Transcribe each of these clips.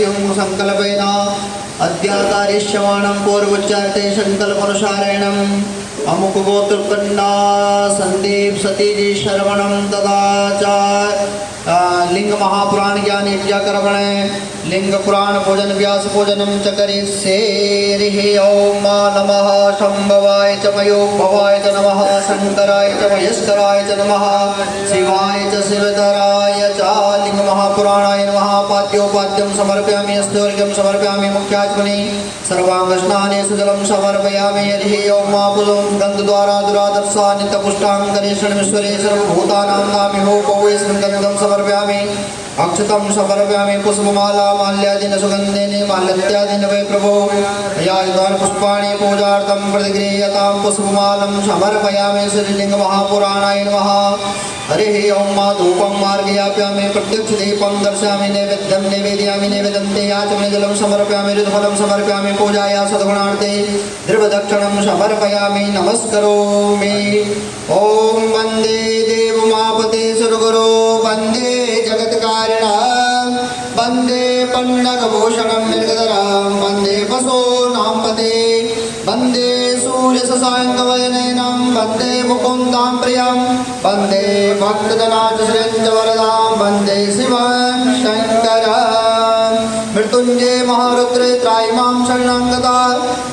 कार्यं संकल्पेन अद्य कार्यश्रवणं पूर्वोच्चारिते संकल्पनुसारेणम् अमुक गोत्रकन्या संदीप सतीजी श्रवणं तथा च लिंग महापुराण ज्ञान यज्ञकर्मणे लिंग पुराण भोजन व्यास भोजनं च करिष्ये। ओम नमः शंभवाय च मयोभवाय च नमः शंकराय च महेश्वराय च नमः शिवाय च शिवधराय च लिंग महापुराणाय नमः। पाद्योपाद्यं समर्पयामि अस्तोर्घ्यं समर्पयामि मुख्याचमनि सर्वांगस्नाने सुजलं समर्पयामि। हरिः ओम पुलं गन्धद्वारा दुरादर्शा नित्यपुष्टाङ्गरेशणमीश्वरे सर्वभूतानां नामिहो पौवेस्मिन् गन्धं समर्पयामि। अक्षतं समर्पयामि पुष्पमाला माल्यादीन सुगन्धेन माल्यत्यादीन वै प्रभो यायुधान पुष्पाणि पूजार्थं प्रतिगृह्यतां पुष्पमालं समर्पयामि। श्रीलिंग महापुराणाय नमः। हरिः ओम धूपं मार्गयापयामि प्रत्यक्ष दीपं दर्शयामि नैवेद्यं निवेदयामि नैवेद्यन्ते याचमने जलं समर्पयामि ऋतुफलं समर्पयामि पूजाया सद्गुणार्थे द्रव्यदक्षिणं समर्पयामि नमस्करोमि। ओम वन्दे देवमापते सुरगुरो वन्दे जगत्कारिणं वन्दे पन्नगभूषणं निर्गदरां वन्दे पशूनां पते वन्दे सूर्यशशाङ्कवदनं वन्दे मुकुन्दां प्रियं वन्दे भक्तजनाश्रयञ्चवरदां वन्दे शिवं शङ्करं। मृत्युञ्जय महारुद्रे त्रायिमां शरणं गता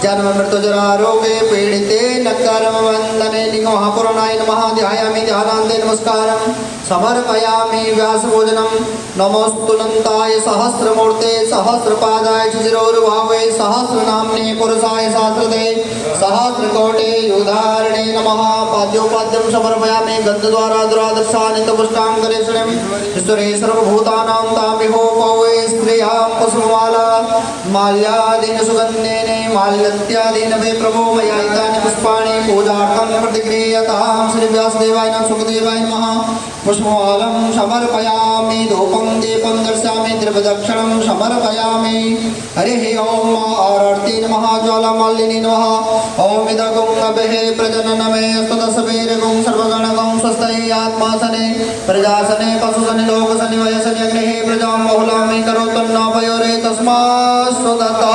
जन्म मृत्युजरारोगे पीडिते न कर्म वन्दने। लिंग महापुराणाय नमः। ध्यायामि ध्यानान्ते नमस्कारं समर्पयामि व्यासभोजनं। नमोस्तुनन्ताय सहस्रमूर्ते सहस्रपादाय शिशिरोरुभावे सहस्रनाम्ने पुरुषाय सहस्रते सहस्रकोटे युधारणे नमः। पाद्योपाद्यं समर्पयामि गन्धद्वारा दुरादर्शा नित्यपुष्टाङ्गरेशणम् ईश्वरे सर्वभूतानां तामिहो पौवे स्त्रियां पुष्पमाला माल्यादीन सुगन्धेन माल्यत्यादीन वै प्रभो मया इतानि पुष्पाणि पूजार्थं प्रतिगृह्यतां। श्री व्यासदेवाय नमः सुखदेवाय नमः। पुष्पमालं समर्पयामि धूपं दीपं दर्शयामि द्रव्यदक्षिणं समर्पयामि। हरिः ओम आरती नमः ज्वालामालिनी नमः। ओम इदगुं अभे प्रजननमे सुदसवीरगुं सर्वगणगुं स्वस्तये आत्मासने प्रजासने पशुसने लोकसने वयसने अग्नेः प्रजां बहुलामि करोतन्नापयोरे तस्मास्त्वदत्ता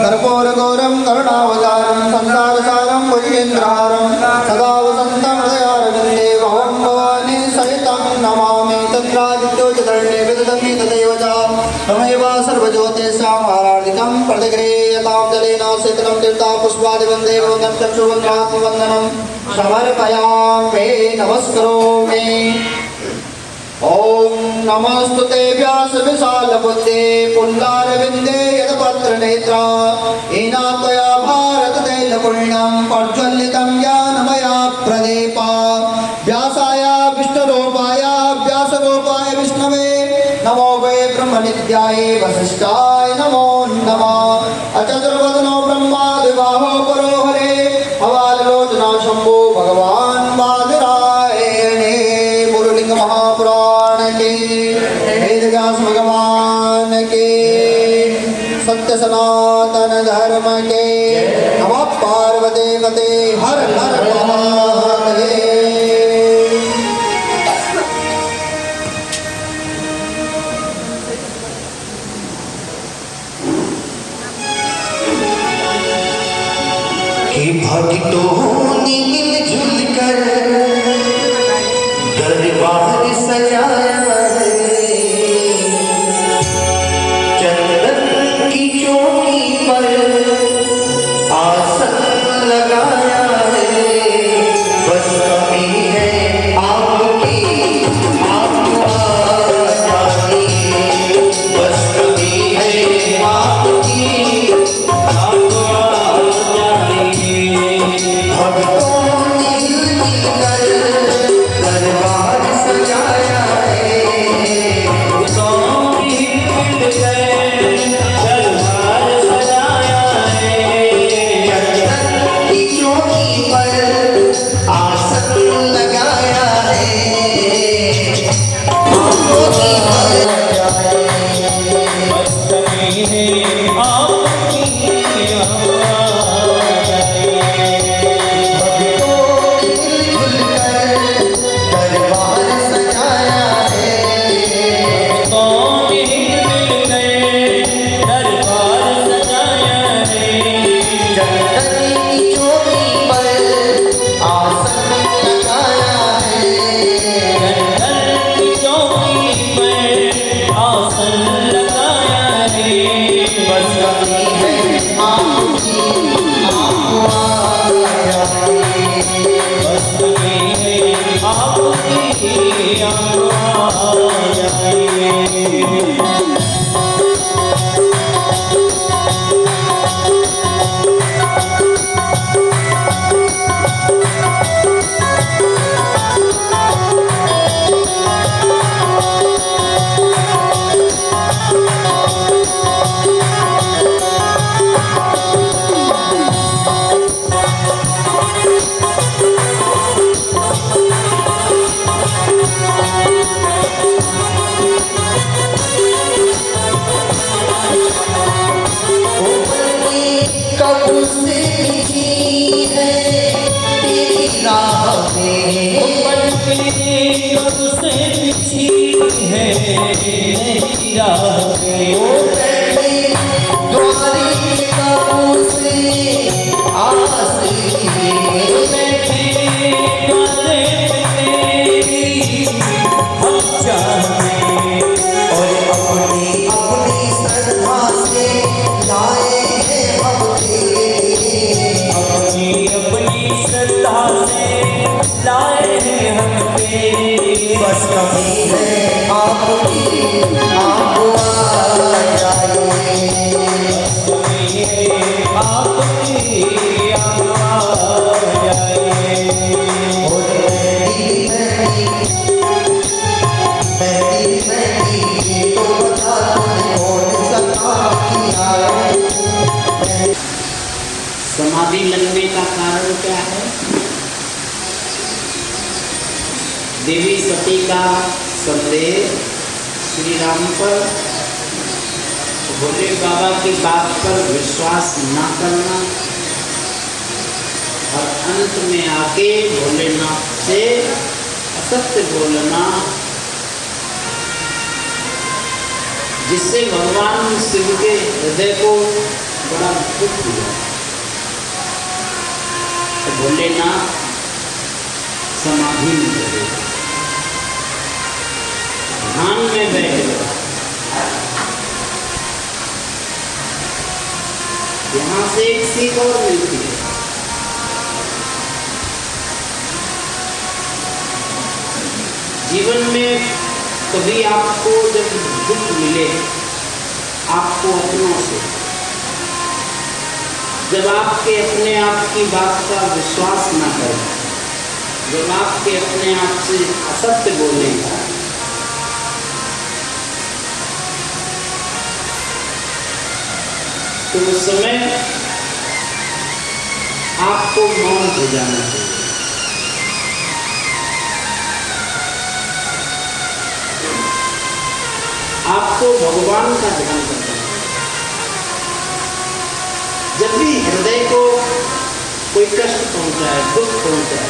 कर्पूरगौरं करुणावतारं संसारसारं भुजगेन्द्रहारं सदा वसन्तं हृदयारविन्दे भवं भवानी सहितं नमामि। तत्रादित्यो च धरणे विदधति तदेव च तमेव सर्वज्योतिषाम् आराधितं प्रतिगृह्यतां जलेन शीतलं तीर्था पुष्पादिवन्दे वन्दनं चक्षुवन्द्रात्मवन्दनं समर्पयामि नमस्करोमि। ओम नमस्तुते व्यास विशालबुद्धे पुल्लारविन्दे यदपत्रनेत्रा येन त्वया भारततैलपुण्यं प्रज्वलितं ज्ञानमया प्रदीपा। व्यासाय विष्णुरूपाय व्यासरूपाय विष्णवे नमो वै ब्रह्मनित्याय वसिष्ठाय नमो नमः। अचतुर्वदनो ब्रह्मा द्विबाहो परो हरे अवाललोचना शम्भो भगवान् बादरायणे। मुरलिंग महापुराण के वेदव्यास भगवान के सत्य सनातन धर्म के नमः पार्वती पते हर हर महादेव। भक्तों ने मिलजुल कर दरबार सजाया है। चंदन की चौकी पर आसन लगाया है। बस कमी है आपकी आप आ जाइए। बस कमी है आपकी आप दरबार सजाया है। बस कमी है आपकी आप आ जाइए बस में है आपकी आप आ जाइए। कब से लिखी है तेरी राह में ऊपर के कब से बिछी है मेरी राह में। वो बैठे द्वारी कब से आस लिए बैठे द्वारे पे तेरी हम चाहते और अपनी अपनी श्रद्धा से लाए हैं हम तेरे लिए अपनी अपनी श्रद्धा से लाए हैं हम तेरे। बस कमी है आपकी आप आ जाइए तुम्हें है आपकी आप आ जाइए। और मेरी तो बता तुमने कौन सा काम किया है समाधि लगने का कारण क्या है? देवी सती का संदेह श्री राम पर, भोले बाबा की बात पर विश्वास न करना और अंत में आके भोलेनाथ से असत्य बोलना, जिससे भगवान शिव के हृदय को बड़ा दुख हुआ। तो भोलेनाथ समाधि में चले, ध्यान में बैठ गए। यहाँ से एक सीख और मिलती है। जीवन में कभी आपको जब दुख मिले, आपको अपनों से, जब आपके अपने आप की बात का विश्वास ना करें, जब आपके अपने आप से असत्य बोले, तो उस समय आपको मौन हो जाना चाहिए। आपको भगवान का ध्यान करना है। जब भी हृदय को कोई कष्ट पहुंचाए, दुख पहुंचाए,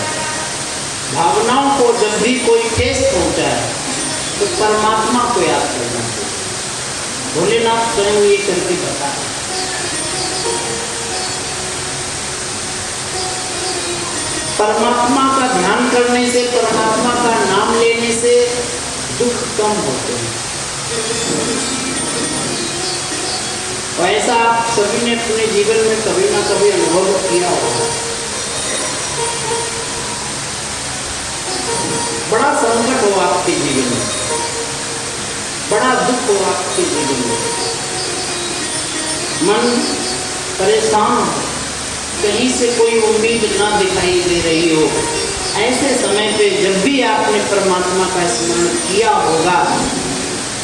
भावनाओं को जब भी कोई ठेस पहुंचाए, तो परमात्मा को याद करना चाहिए। भोलेनाथ स्वयं ये करके बताए। परमात्मा का ध्यान करने से, परमात्मा का नाम लेने से दुख कम होते हैं। और ऐसा आप सभी ने अपने जीवन में कभी ना कभी अनुभव किया होगा। बड़ा संकट हो आपके जीवन में, बड़ा दुख हो आपके जीवन में, मन परेशान हो, कहीं से कोई उम्मीद ना दिखाई दे रही हो, ऐसे समय पे जब भी आपने परमात्मा का स्मरण किया होगा,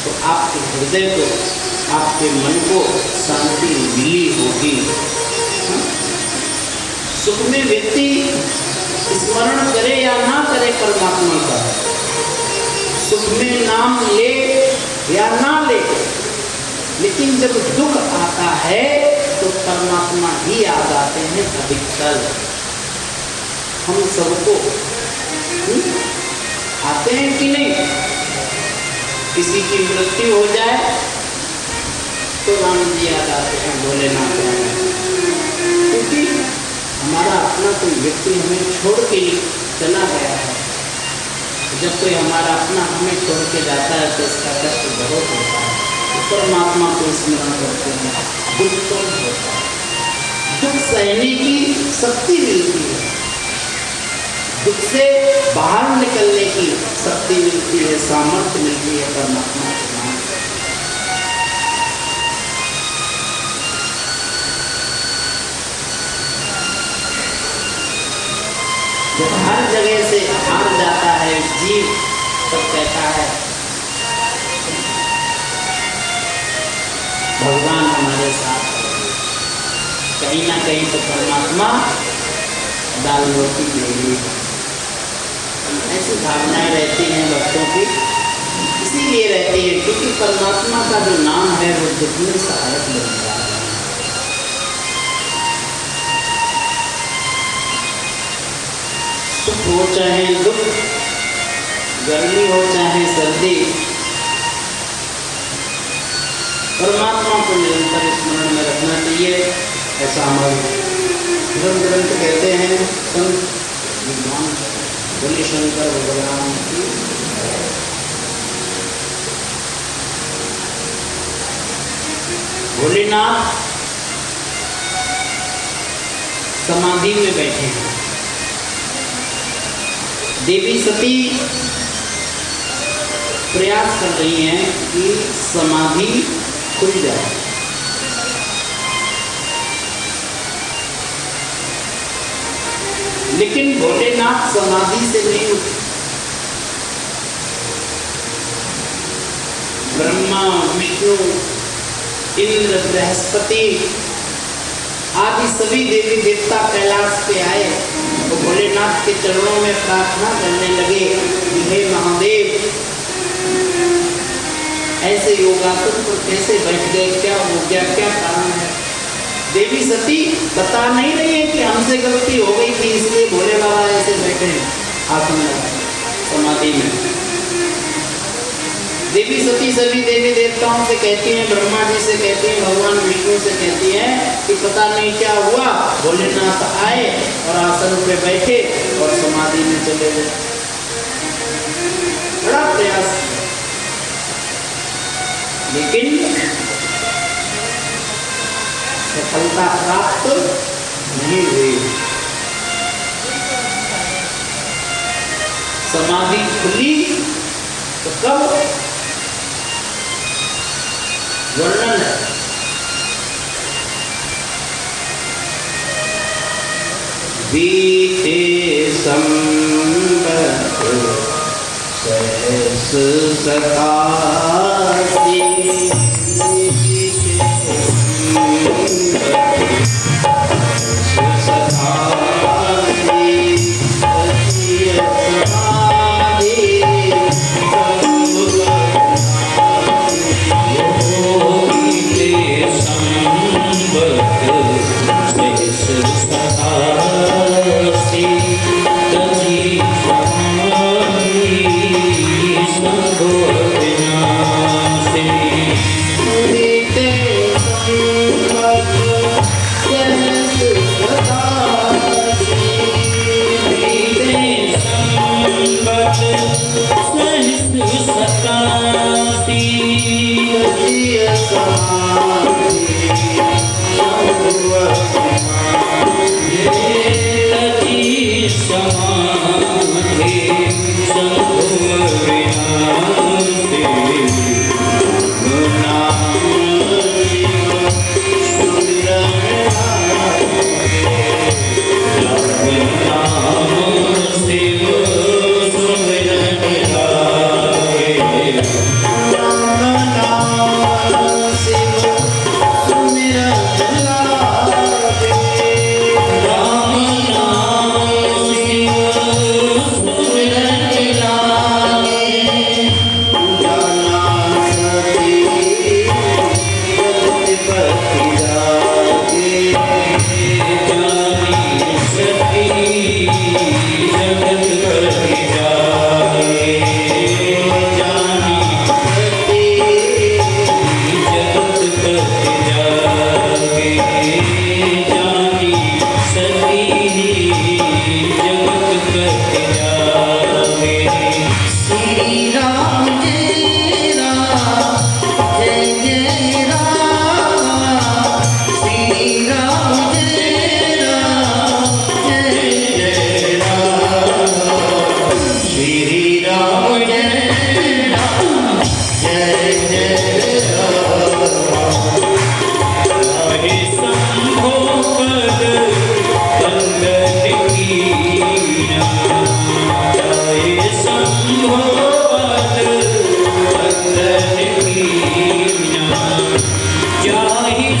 तो आपके हृदय को, आपके मन को शांति मिली होगी। सुख में व्यक्ति स्मरण करे या ना करे परमात्मा का, सुख में नाम ले या ना ले, लेकिन जब दुख आता है तो परमात्मा ही याद आते हैं अधिकतर। हम सबको आते हैं कि नहीं? किसी की मृत्यु हो जाए तो राम जी याद आते हैं, भोलेनाथ याद आते हैं, क्योंकि हमारा अपना कोई व्यक्ति हमें छोड़ के चला गया है। जब कोई हमारा अपना हमें छोड़ के जाता है तो इसका कष्ट बहुत होता है। परमात्मा को स्मरण करते हैं, दुख शक्ति मिलती है, दुख से बाहर निकलने की शक्ति मिलती है, सामर्थ्य मिलती है परमात्मा के नाम से। जब हर जगह से हार जाता है जीव, तब कहता है भगवान हमारे साथ है। कहीं ना कहीं तो परमात्मा दाल रोटी देगी, ऐसी भावनाएं रहती हैं भक्तों की। इसीलिए रहती है क्योंकि परमात्मा का जो नाम है वो दुख में सहायक बन रहा है। सुख हो चाहे दुख, गर्मी हो चाहे सर्दी, परमात्मा को निरंतर स्मरण में रखना चाहिए। ऐसा हमारे धर्म ग्रंथ कहते हैं, संत विद्वान बोले शंकर भगवान की। भोलेनाथ समाधि में बैठे हैं, देवी सती प्रयास कर रही हैं कि समाधि खुल जाए। लेकिन भोलेनाथ समाधि से नहीं उठे। ब्रह्मा, विष्णु, इंद्र, बृहस्पति आदि सभी देवी देवता कैलाश पे आए तो भोलेनाथ के चरणों में प्रार्थना करने लगे, हे महादेव, ऐसे योगासन पर कैसे बैठ गए, क्या हो गया, क्या कारण है? देवी सती बता नहीं रही है कि हमसे गलती हो गई थी, इसलिए भोले बाबा ऐसे बैठे हैं आसन समाधि में। देवी सती सभी देवी देवताओं से कहती हैं, ब्रह्मा जी से कहती हैं, भगवान विष्णु से कहती हैं कि पता नहीं क्या हुआ, भोलेनाथ आए और आसन पे बैठे और समाधि में चले गए। बड़ा प्रयास लेकिन सफलता प्राप्त नहीं हुई। समाधि खुली तो कब? वर्णन है, बीते संबत सहस सतासी, Go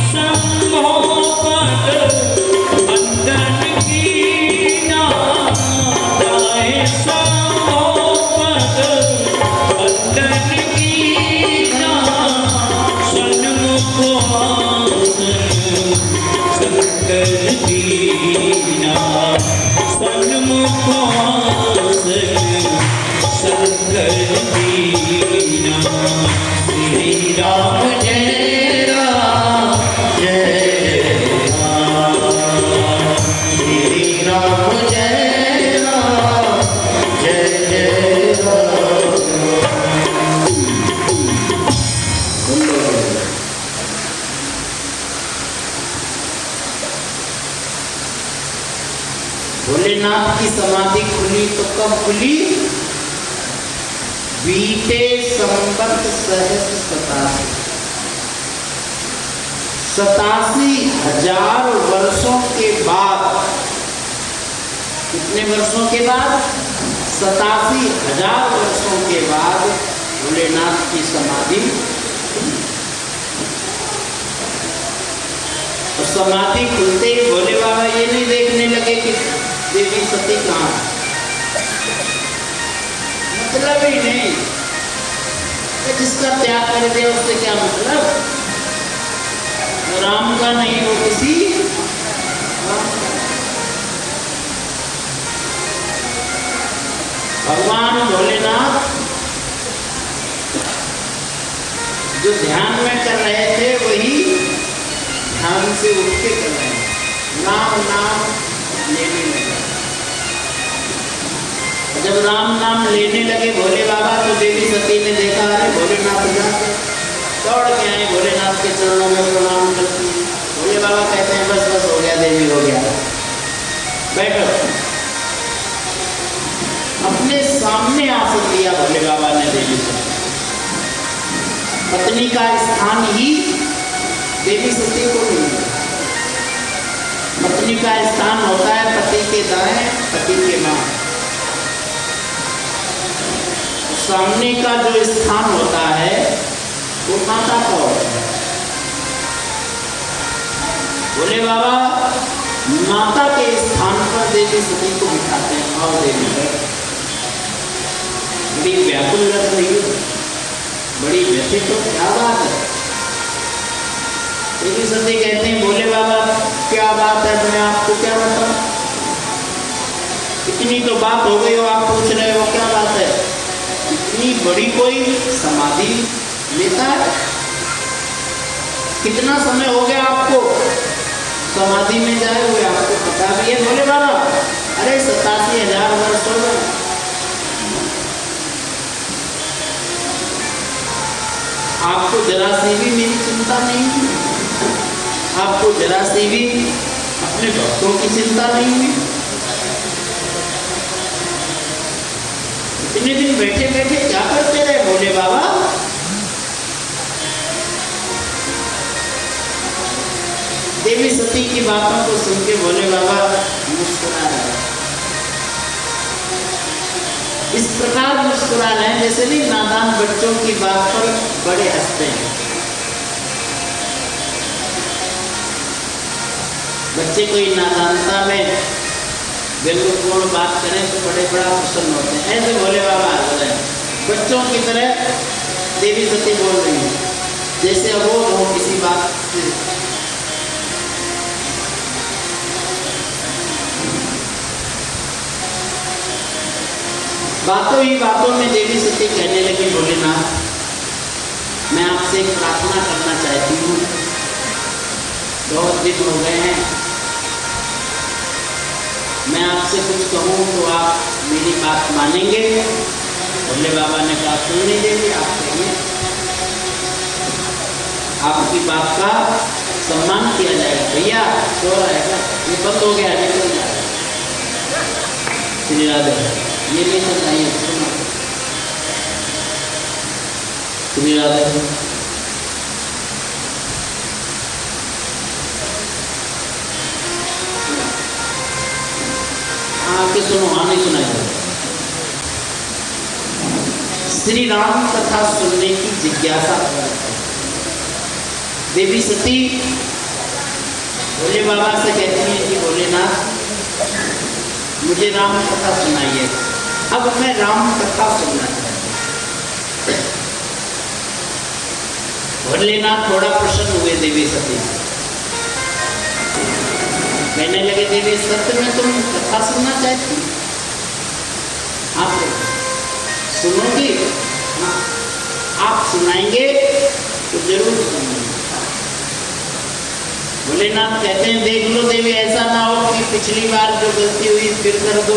शंभो पद बंदन कीना जाए शंभो पद बंदन कीना सन्मुख शंकर दीना सन्मुख शंकर दीना श्री राम जय राम जय राम श्री राम जय राम जय जय राम। भोलेनाथ की समाधि खुली तो कब खुली? बीते संवत सहस्र 87,000 वर्षों के बाद। कितने वर्षों के बाद? 87,000 वर्षों के बाद भोलेनाथ की समाधि। और समाधि खुलते ही भोले बाबा ये नहीं देखने लगे कि देवी सती कहाँ, मतलब ही नहीं। जिसका त्याग कर दिया उससे क्या मतलब? राम का नहीं वो किसी भगवान भोलेनाथ जो ध्यान में कर रहे थे वही ध्यान से उठ के कर रहे हैं। नाम नाम लेने लगे। जब राम नाम लेने लगे भोले बाबा तो देवी सती ने देखा, अरे भोलेनाथ दौड़ के आए, भोलेनाथ के चरणों में प्रणाम करती। भोले बाबा कहते हैं बस बस हो गया देवी, हो गया, बैठो। अपने सामने आसन दिया भोले बाबा ने देवी सती। पत्नी का स्थान ही देवी सती को नहीं मिला। पत्नी का स्थान होता है पति के दाएं, पति के बाएं। सामने का जो स्थान होता है वो माता का होता है। भोले बाबा माता के स्थान पर देवी सती को बिठाते हैं। और देवी बड़ी व्याकुल लग रही है, बड़ी व्यथित हो, क्या बात है? देवी सती कहते हैं भोले बाबा क्या बात है, मैं आपको क्या बताऊं? इतनी तो बात हो गई हो, आप पूछ रहे हो क्या बात है? इतनी बड़ी कोई समाधि लेता है? कितना समय हो गया आपको समाधि में जाए हुए, आपको पता भी है? भोले बाबा अरे 87,000 वर्ष हो गए। आपको जरा सी भी मेरी चिंता नहीं है? आपको जरा सी भी अपने भक्तों की चिंता नहीं है? इतने दिन बैठे बैठे क्या करते रहे भोले बाबा? देवी सती की बातों को सुन के भोले बाबा मुस्कुरा रहे। इस प्रकार मुस्कुरा रहे हैं जैसे नहीं नादान बच्चों की बात पर बड़े हंसते हैं। बच्चे कोई नादानता में व्यंग्यपूर्ण बात करें तो बड़े बड़ा प्रसन्न होते हैं। ऐसे भोले बाबा हंस रहे हैं, बच्चों की तरह देवी सती बोल रही है, जैसे अबोध हो किसी बात से। बातों ही बातों में देवी सती कहने लगी, भोलेनाथ मैं आपसे एक प्रार्थना करना चाहती हूँ। बहुत दिन हो गए हैं, मैं आपसे कुछ कहूँ तो आप मेरी बात मानेंगे? भोले बाबा ने कहा क्यों नहीं देवी, आप कहिए, आपकी बात का सम्मान किया जाएगा। भैया सो रहा है क्या? ये बंद हो गया, निकल जाएगा। श्री राधे ये नहीं समझाइए, सुनो श्री राधे। आके सुनो, हाँ नहीं सुनाई। श्री राम कथा सुनने की जिज्ञासा। देवी सती भोले बाबा से कहती हैं कि भोलेनाथ मुझे राम कथा सुनाइए। अब मैं राम कथा सुनना चाहती हूँ। भोलेनाथ थोड़ा प्रसन्न हुए देवी सती से, कहने लगे देवी सत्य में तुम कथा सुनना चाहती हो? आप सुनोगी? हाँ, आप सुनाएंगे तो जरूर सुनूंगी। भोलेनाथ कहते हैं देख लो देवी, ऐसा ना हो कि पिछली बार जो गलती हुई फिर कर दो,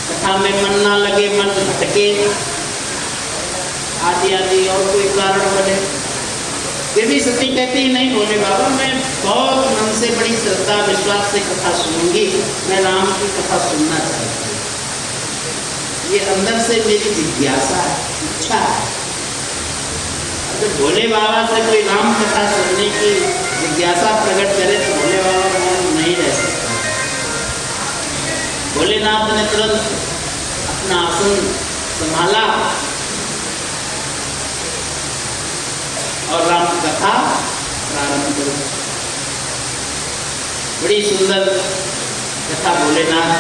कथा में मन ना लगे, मन भटके, आदि आदि और कोई कारण बने। देवी सती कहती है नहीं भोले बाबा, मैं बहुत मन से बड़ी श्रद्धा विश्वास से कथा सुनूंगी, मैं राम की कथा सुनना चाहती हूँ। ये अंदर से मेरी जिज्ञासा है, इच्छा है। तो भोले बाबा से कोई राम कथा सुनने की जिज्ञासा प्रकट करे तो भोले बाबा मौन नहीं रह सकते। भोलेनाथ ने तुरंत अपना आसन संभाला और राम कथा प्रारंभ करी। बड़ी सुंदर कथा भोलेनाथ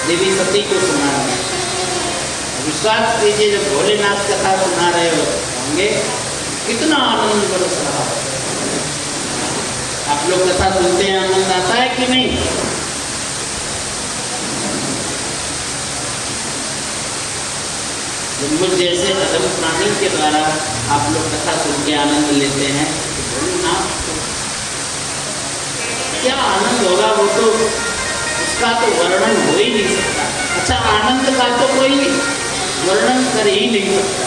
देवी सती को सुना रहे हैं। विश्वास कीजिए जब भोलेनाथ कथा सुना रहे होंगे कितना आनंद बरस रहा है। आप लोग कथा सुनते हैं, आनंद आता है कि नहीं? मुझ जैसे अदम प्राणी के द्वारा आप लोग कथा सुन के आनंद लेते हैं, भोलेनाथ क्या आनंद होगा, वो तो उसका तो वर्णन हो ही नहीं सकता। अच्छा, आनंद का तो कोई वर्णन कर ही नहीं सकता।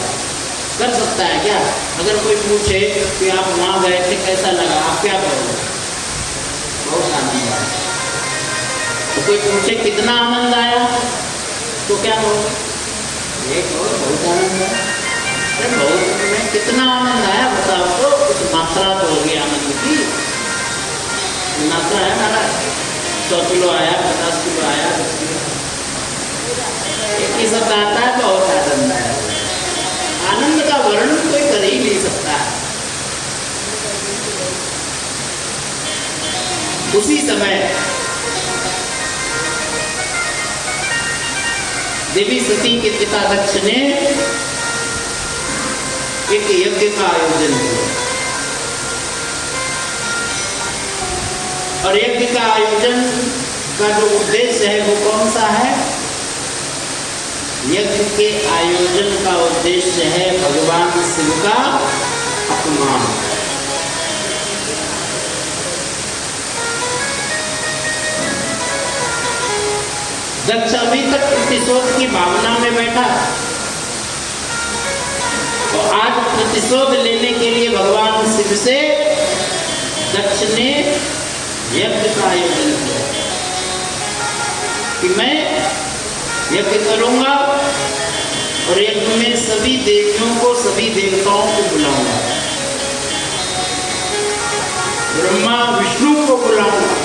कर सकता है क्या? अगर कोई पूछे कि आप वहाँ गए थे कैसा लगा, आप क्या करोगे? बहुत आनंद आया। तो कोई पूछे कितना आनंद आया तो क्या कहोगे? एक और बहुत आनंद आया। अरे बहुत में कितना आनंद आया बताओ तो, कुछ मात्रा तो होगी आनंद की। मात्रा है हमारा 100 किलो आया, 50 किलो आया, 10 किलो, एक ही सब आता है, बहुत आनंद आया। आनंद का वर्णन कोई कर ही नहीं सकता। उसी समय देवी सती के पिता दक्ष ने एक यज्ञ का आयोजन किया और यज्ञ का आयोजन का जो उद्देश्य है वो कौन सा है? यज्ञ के आयोजन का उद्देश्य है भगवान शिव का अपमान। दक्ष अभी तक प्रतिशोध की भावना में बैठा तो आज प्रतिशोध लेने के लिए भगवान शिव से दक्ष ने यज्ञ का आयोजन किया कि मैं यज्ञ करूंगा और यज्ञ में सभी देवियों को, सभी देवताओं को बुलाऊंगा, ब्रह्मा विष्णु को बुलाऊंगा,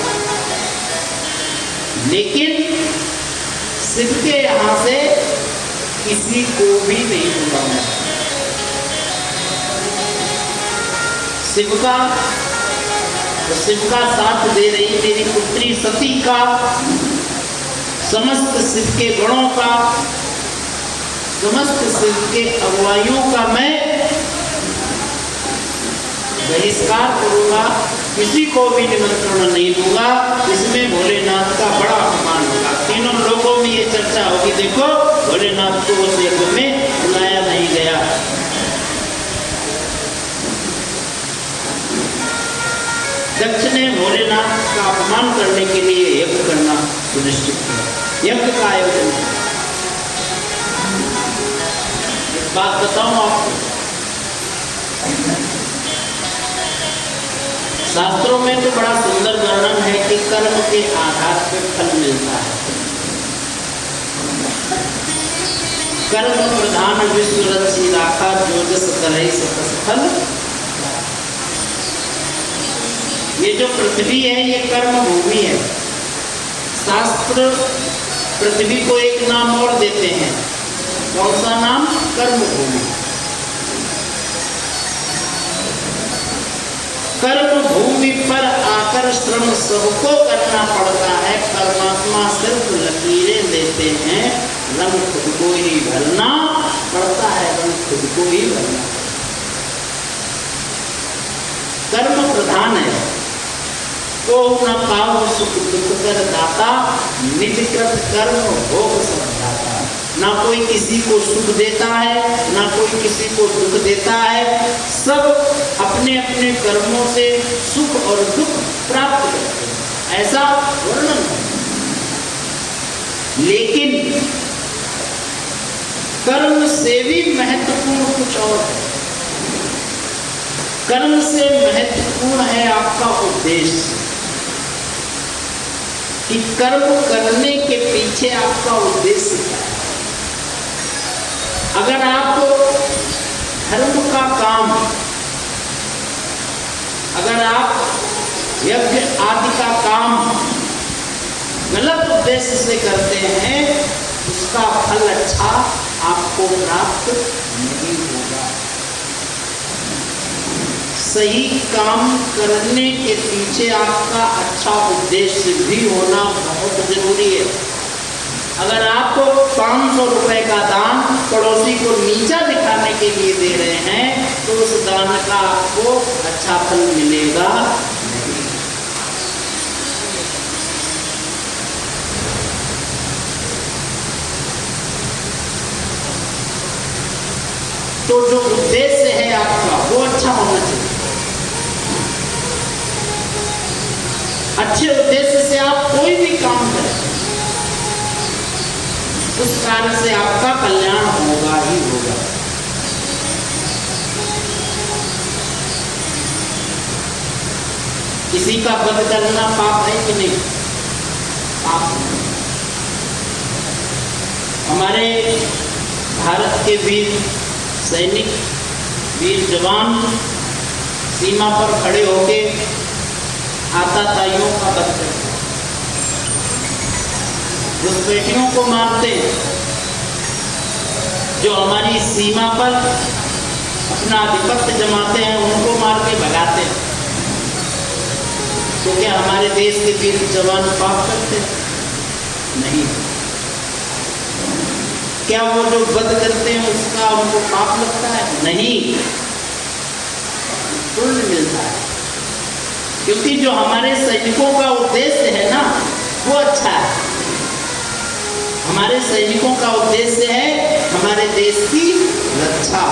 लेकिन शिव के यहां से किसी को भी नहीं बुलाऊंगा। शिव का साथ दे रही मेरी पुत्री सती का, समस्त शिव के गणों का, समस्त शिव के अगुवाइयों का मैं बहिष्कार करूंगा, किसी को भी निमंत्रण नहीं दूंगा। इसमें भोलेनाथ का बड़ा अपमान होगा। तीनों लोगों में ये चर्चा होगी, देखो भोलेनाथ को उस यज्ञ में बुलाया नहीं गया। दक्ष ने भोलेनाथ का अपमान करने के लिए यज्ञ करना सुनिश्चित किया, यज्ञ का आयोजन किया। एक बात बताऊं आपको, शास्त्रों में तो बड़ा सुंदर वर्णन है कि कर्म के आधार पर फल मिलता है। कर्म प्रधान विश्व रचि राखा, जो जस करहि सतस फल। ये जो पृथ्वी है ये कर्म भूमि है। शास्त्र पृथ्वी को एक नाम और देते हैं, कौन सा नाम? कर्म भूमि। कर्म भूमि पर आकर श्रम सबको करना पड़ता है। परमात्मा सिर्फ लकीरें देते हैं, रंग खुद को ही भरना पड़ता है, रंग खुद को ही भरना। कर्म प्रधान है। को न पाओ सुख दुख कर दाता, निज कृत कर्म भोग सब दाता। ना कोई किसी को सुख देता है, ना कोई किसी को दुख देता है, सब अपने अपने कर्मों से सुख और दुख प्राप्त करते हैं, ऐसा वर्णन है। लेकिन कर्म से भी महत्वपूर्ण कुछ और है। कर्म से महत्वपूर्ण है आपका उद्देश्य, कि कर्म करने के पीछे आपका उद्देश्य क्या है। अगर आप धर्म का काम, अगर आप यज्ञ आदि का काम गलत उद्देश्य से करते हैं, उसका फल अच्छा आपको प्राप्त नहीं होगा। सही काम करने के पीछे आपका अच्छा उद्देश्य भी होना बहुत जरूरी है। अगर आप 500 रुपए का दान पड़ोसी को नीचा दिखाने के लिए दे रहे हैं, तो उस दान का आपको अच्छा फल मिलेगा नहीं। तो जो उद्देश्य है आपका वो अच्छा होना चाहिए। अच्छे उद्देश्य से आप कोई भी काम करें, उस कार्य से आपका कल्याण होगा ही होगा। किसी का वध करना पाप है कि नहीं? पाप है। हमारे भारत के वीर सैनिक, वीर जवान सीमा पर खड़े होके आतताइयों का वध करते हैं, घुसपैठियों को मारते हैं, जो हमारी सीमा पर अपना आधिपत्य जमाते हैं उनको मार के भगाते हैं। तो क्या हमारे देश के वीर जवान पाप करते हैं? नहीं। क्या वो जो वध करते हैं उसका उनको पाप लगता है? नहीं, पुण्य मिलता है। क्योंकि जो हमारे सैनिकों का उद्देश्य है ना, वो अच्छा है। हमारे सैनिकों का उद्देश्य है हमारे देश की रक्षा।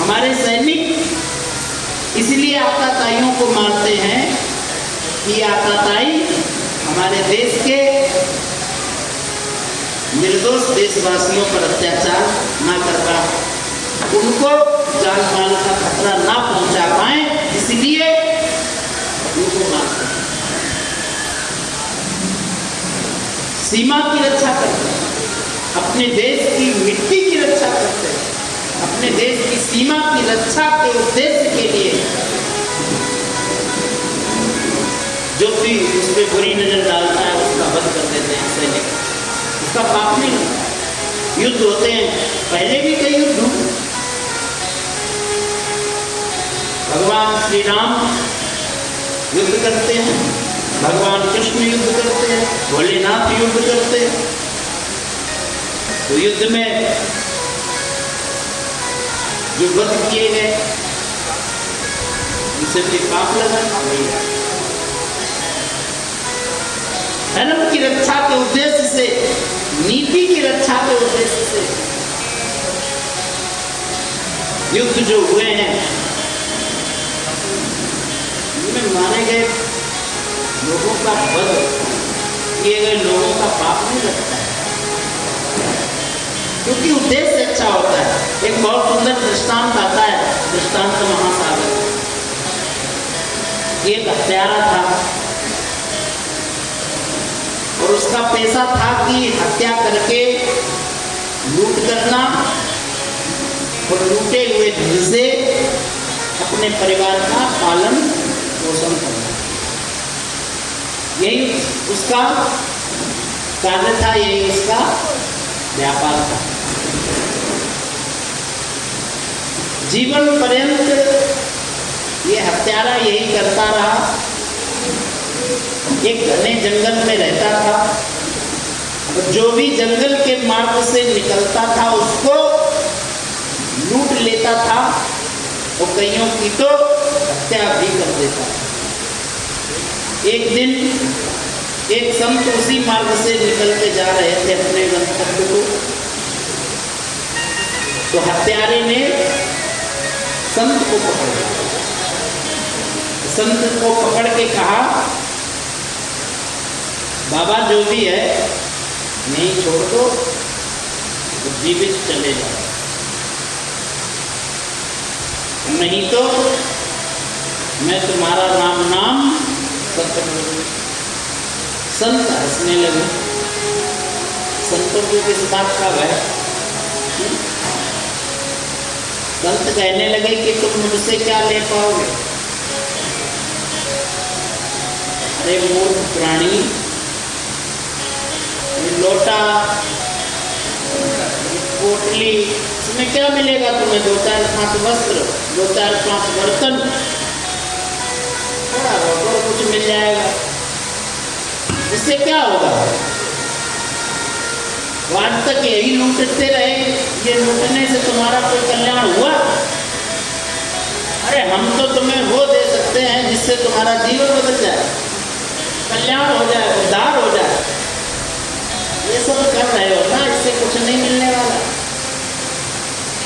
हमारे सैनिक इसलिए आतताइयों को मारते हैं कि आतताई हमारे देश के निर्दोष देशवासियों पर अत्याचार ना कर पाए, उनको जान माल का खतरा ना पहुंचा पाए, इसलिए उनको मारते हैं। सीमा की रक्षा करते हैं, अपने देश की मिट्टी की रक्षा करते हैं, अपने देश की सीमा की रक्षा के उद्देश्य के लिए जो भी उस पर बुरी नजर डालता है उसका वध कर देते हैं सैनिक। उसका पाप नहीं होता है। युद्ध होते हैं, पहले भी कई युद्ध हुए। भगवान श्री राम युद्ध करते हैं, भगवान कृष्ण युद्ध करते हैं, भोलेनाथ युद्ध करते हैं। तो युद्ध में जो वध किए गए उनसे भी पाप लगा। धर्म की रक्षा के उद्देश्य से, नीति की रक्षा के उद्देश्य से युद्ध जो हुए हैं, उनमें मारे गए लोगों का वध किए गए लोगों का पाप नहीं लगता है, क्योंकि उद्देश्य अच्छा होता है। एक बहुत सुंदर दृष्टांत आता है, दृष्टांत महासागर। एक हत्यारा था और उसका पेशा था कि हत्या करके लूट करना और लूटे हुए धन से अपने परिवार का पालन पोषण करना, यही उसका कार्य था, यही उसका व्यापार था। जीवन पर्यंत ये हत्यारा यही करता रहा। एक घने जंगल में रहता था, जो भी जंगल के मार्ग से निकलता था उसको लूट लेता था और कईयों की तो हत्या भी कर देता था। एक दिन एक संत उसी मार्ग से निकल के जा रहे थे अपने गंतव्य को, तो हत्यारे ने संत को पकड़ लिया। संत को पकड़ के कहा, बाबा जो भी है नहीं छोड़ दो, तो जीवित चले जाओ, नहीं तो मैं तुम्हारा राम नाम सत्य करूंगा। संत हंसने लगे। संतों को किस बात का भय? संत कहने लगे कि तुम मुझसे क्या ले पाओगे? अरे मूर्ख प्राणी, ये लोटा, पोटली, इसमें क्या मिलेगा तुम्हें? 2-4-5 वस्त्र, 2-4-5 बर्तन, थोड़ा बहुत कुछ मिल जाएगा, इससे क्या होगा? आज तक यही लूटते रहे, ये लूटने से तुम्हारा कोई कल्याण हुआ? अरे हम तो तुम्हें वो दे सकते हैं जिससे तुम्हारा जीवन बदल जाए, कल्याण हो जाए, उद्धार हो जाए। ये सब कर रहे हो ना, इससे कुछ नहीं मिलने वाला।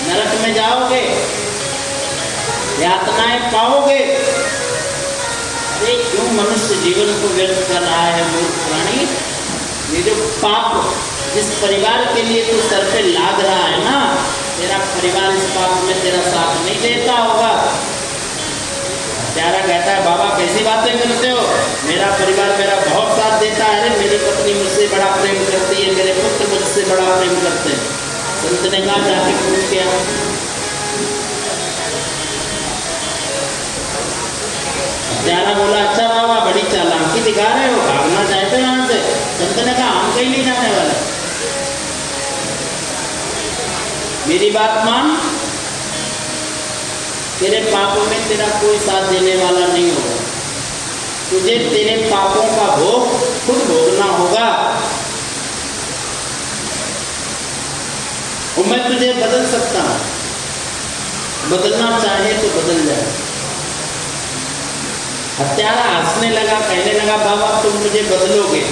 नरक में जाओगे, यातनाएं पाओगे। अरे क्यों मनुष्य जीवन को व्यर्थ कर रहा है मूर्ख प्राणी? ये जो पाप जिस परिवार के लिए तू सर पे लाद रहा है ना, तेरा परिवार इस पाप में तेरा साथ नहीं देता होगा। प्यारा कहता है, बाबा कैसी बातें करते हो? मेरा परिवार मेरा बहुत साथ देता है। अरे मेरी पत्नी मुझसे बड़ा प्रेम करती है, मेरे पुत्र मुझसे बड़ा प्रेम करते हैं। संत ने कहा, जाके पूछ के आओ। प्यारा बोला, अच्छा बाबा बड़ी चालाकी दिखा रहे हो, भागना चाहते हो यहाँ से? संत ने कहा, हम कहीं नहीं जाने वाले, मेरी बात मान, तेरे पापों में तेरा कोई साथ देने वाला नहीं होगा। तुझे तेरे पापों का भोग खुद भोगना होगा और मैं तुझे बदल सकता हूं। बदलना चाहे तो बदल जाए। हत्यारा हंसने लगा, कहने लगा, बाबा तुम मुझे बदलोगे?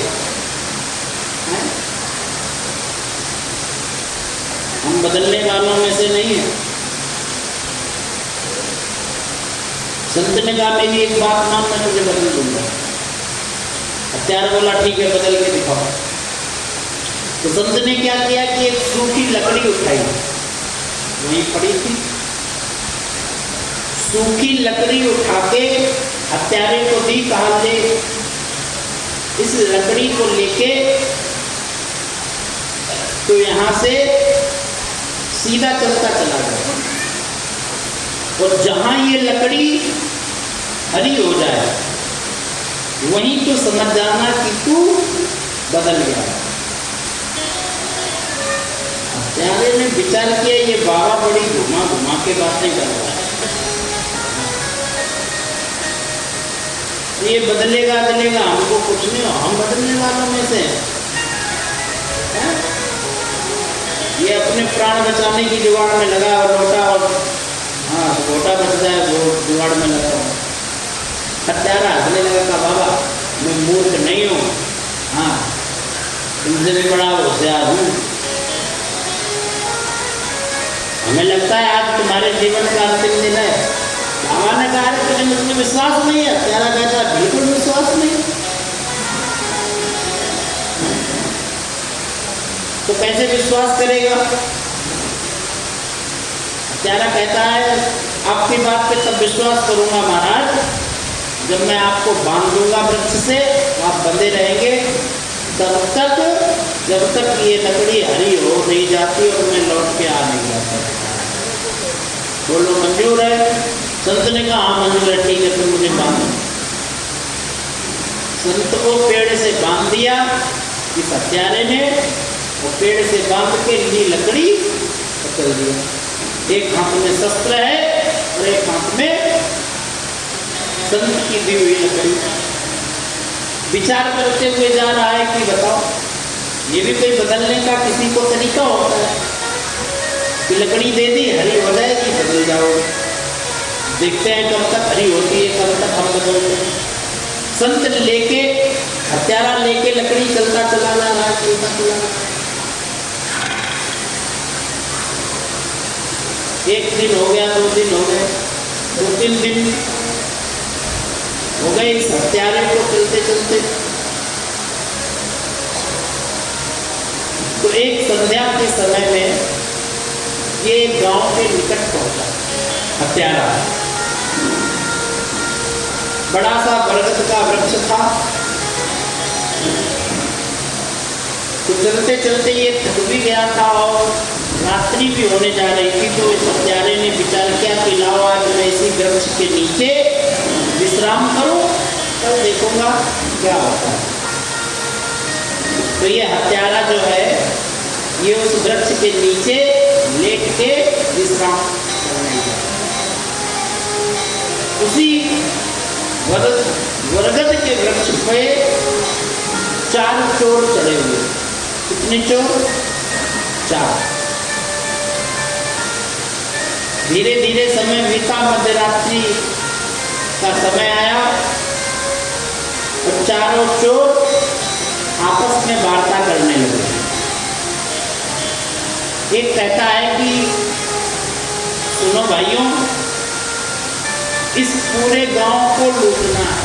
हम बदलने वालों में से नहीं है। संत ने कहा, मेरी एक बात मान, मैं तुझे बदल दूंगा। हत्यारा बोला, ठीक है बदल के दिखाओ। तो संत ने क्या किया कि एक सूखी लकड़ी उठाई, वहीं पड़ी थी, सूखी लकड़ी उठा के हत्यारे को दी, कहा ले इस लकड़ी को लेके तो यहां से सीधा चलता चला गया, और जहां ये लकड़ी हरी हो जाए वहीं तो समझ जाना कि तू बदल गया। हत्यारे ने विचार किया, ये बाबा बड़ी घुमा घुमा के बातें कर रहा है, ये बदलेगा बदलेगा, हमको कुछ नहीं हो, हम बदलने वालों में से हैं? ये अपने प्राण बचाने की जुगाड़ में लगा और लोटा, और हाँ लोटा बच जाए वो जुगाड़ में लगा। हत्यारा हंसने लगा, का बाबा मैं मूर्ख नहीं हूँ, हाँ तुमसे भी बड़ा होशियार हूँ। हमें लगता है आज तुम्हारे जीवन का अंतिम दिन है। बाबा ने कहा, तुझे मुझमें विश्वास नहीं है? हत्यारा कहता है, बिल्कुल विश्वास नहीं। तो कैसे विश्वास करेगा? हत्यारा कहता है, आपकी बात पे तब विश्वास करूंगा महाराज जब मैं आपको बांध दूंगा वृक्ष से, आप बंधे रहेंगे तब तक, जब तक ये लकड़ी हरी हो नहीं जाती और मैं लौट के आ नहीं जाता। बोलो मंजूर है? संत ने कहा, हाँ मंजूर है, ठीक है तुम मुझे बांधो। संत को पेड़ से बांध दिया इस हत्यारे ने, और पेड़ से बांध के ली लकड़ी पकड़ दिया। एक हाथ में शस्त्र है और एक हाथ में संत की दी हुई लकड़ी। विचार करते हुए जा रहा है कि बताओ, ये भी कोई बदलने का किसी को तरीका होता है कि लकड़ी दे दी, हरी हो जाएगी, बदल जाओगे। देखते हैं कब तक हरी होती है, कब तक हम बदलते हैं। संत लेके, हत्यारा लेके लकड़ी चलता चला जा रहा है, चलता चला जा रहा है। एक दिन हो गया, 2 दिन हो गए, 2-3 दिन हो गए इस हत्यारे को चलते चलते। तो एक संध्या के समय में ये गांव के निकट पहुंचा हत्यारा। बड़ा सा बरगद का वृक्ष था। तो चलते चलते ये थक भी गया था और रात्रि भी होने जा रही थी। तो इस हत्यारे ने विचार किया कि लाओ आज मैं इसी वृक्ष के नीचे विश्राम करूं, कल देखूंगा क्या होता है। तो ये हत्यारा जो है ये उस वृक्ष के नीचे लेट के विश्राम करने लगा। उसी बरगद के वृक्ष पे 4 चोर चढ़े हुए। कितने चोर? 4। धीरे धीरे समय बीता, मध्यरात्रि का समय आया और चारों चोर आपस में वार्ता करने लगे। एक कहता है कि सुनो भाइयों, इस पूरे गांव को लूटना है।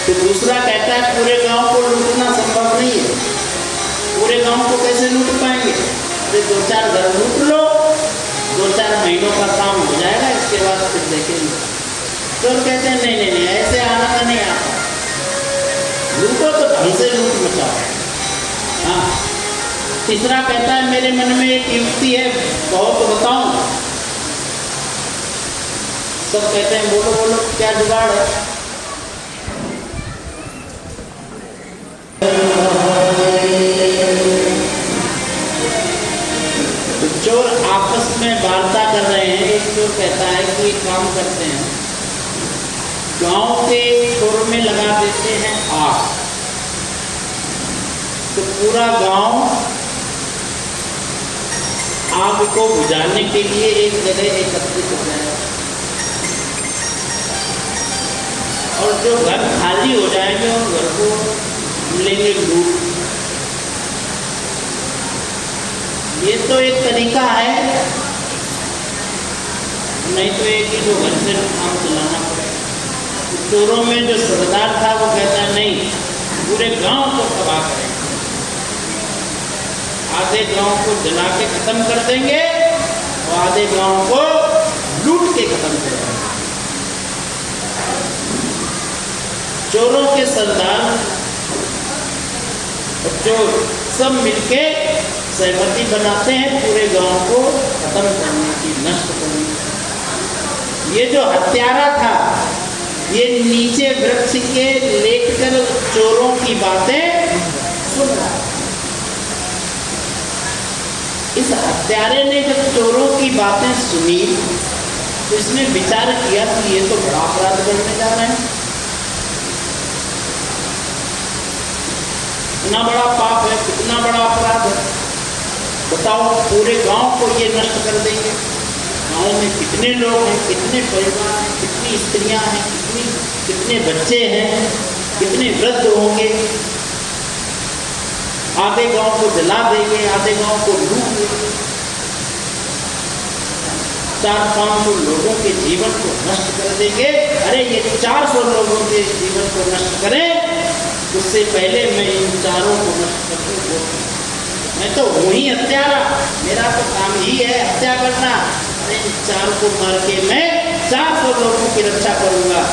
तो दूसरा कहता है पूरे गांव को लूटना संभव नहीं है। पूरे गांव को कैसे लूट पाएंगे? अरे 2-4 घर लूट लो, 2-4 महीनों का काम हो जाएगा, इसके बाद फिर देखेंगे। तो कहते हैं नहीं नहीं नहीं, ऐसे आनंद नहीं आता, लूटो तो ढंग से लूट मचाओ। हाँ। तीसरा कहता है मेरे मन में एक युक्ति है, बहुत बताऊं। सब कहते हैं बोलो बोलो, क्या जुगाड़ है? चोर आपस में वार्ता कर रहे हैं। एक चोर कहता है कि काम करते हैं, गांव के छोर में लगा देते हैं आग, तो पूरा गांव आग को बुझाने के लिए एक जगह एकत्रित हो जाए और जो घर खाली हो जाएंगे उन घर को लेंगे लूट। ये तो एक तरीका है, नहीं तो एक ही 2 घर से काम चलाना पड़ेगा। चोरों में जो सरदार था वो कहता है नहीं, पूरे गांव को तबाह करेंगे, आधे गांव को जला के खत्म कर देंगे और आधे गांव को लूट के खत्म कर देंगे। चोरों के सरदार और चोर सब मिलके सहमति बनाते हैं पूरे गांव को खत्म करने की, नष्ट करने की। ये जो हत्यारा था ये नीचे वृक्ष के लेटकर चोरों की बातें सुन रहा। इस हत्यारे ने जब चोरों की बातें सुनी तो इसने विचार किया कि ये तो बड़ा अपराध करने जा रहे हैं, कितना बड़ा पाप है, कितना बड़ा अपराध है। बताओ, पूरे गांव को ये नष्ट कर देंगे। गांव में कितने लोग हैं, कितने परिवार हैं, कितनी स्त्रियां हैं, कितने बच्चे हैं, कितने वृद्ध होंगे। आधे गांव को जला देंगे, आधे गांव को लूट देंगे। 400-500 लोगों के जीवन को नष्ट कर देंगे। अरे ये 400 लोगों के जीवन को नष्ट करें, उससे पहले मैं इन 4 को नष्ट कर दूँ। मैं तो हूँ ही हत्यारा, मेरा तो काम ही है हत्या करना। अरे इन 4 को मार के मैं 400 लोगों की रक्षा करूँगा।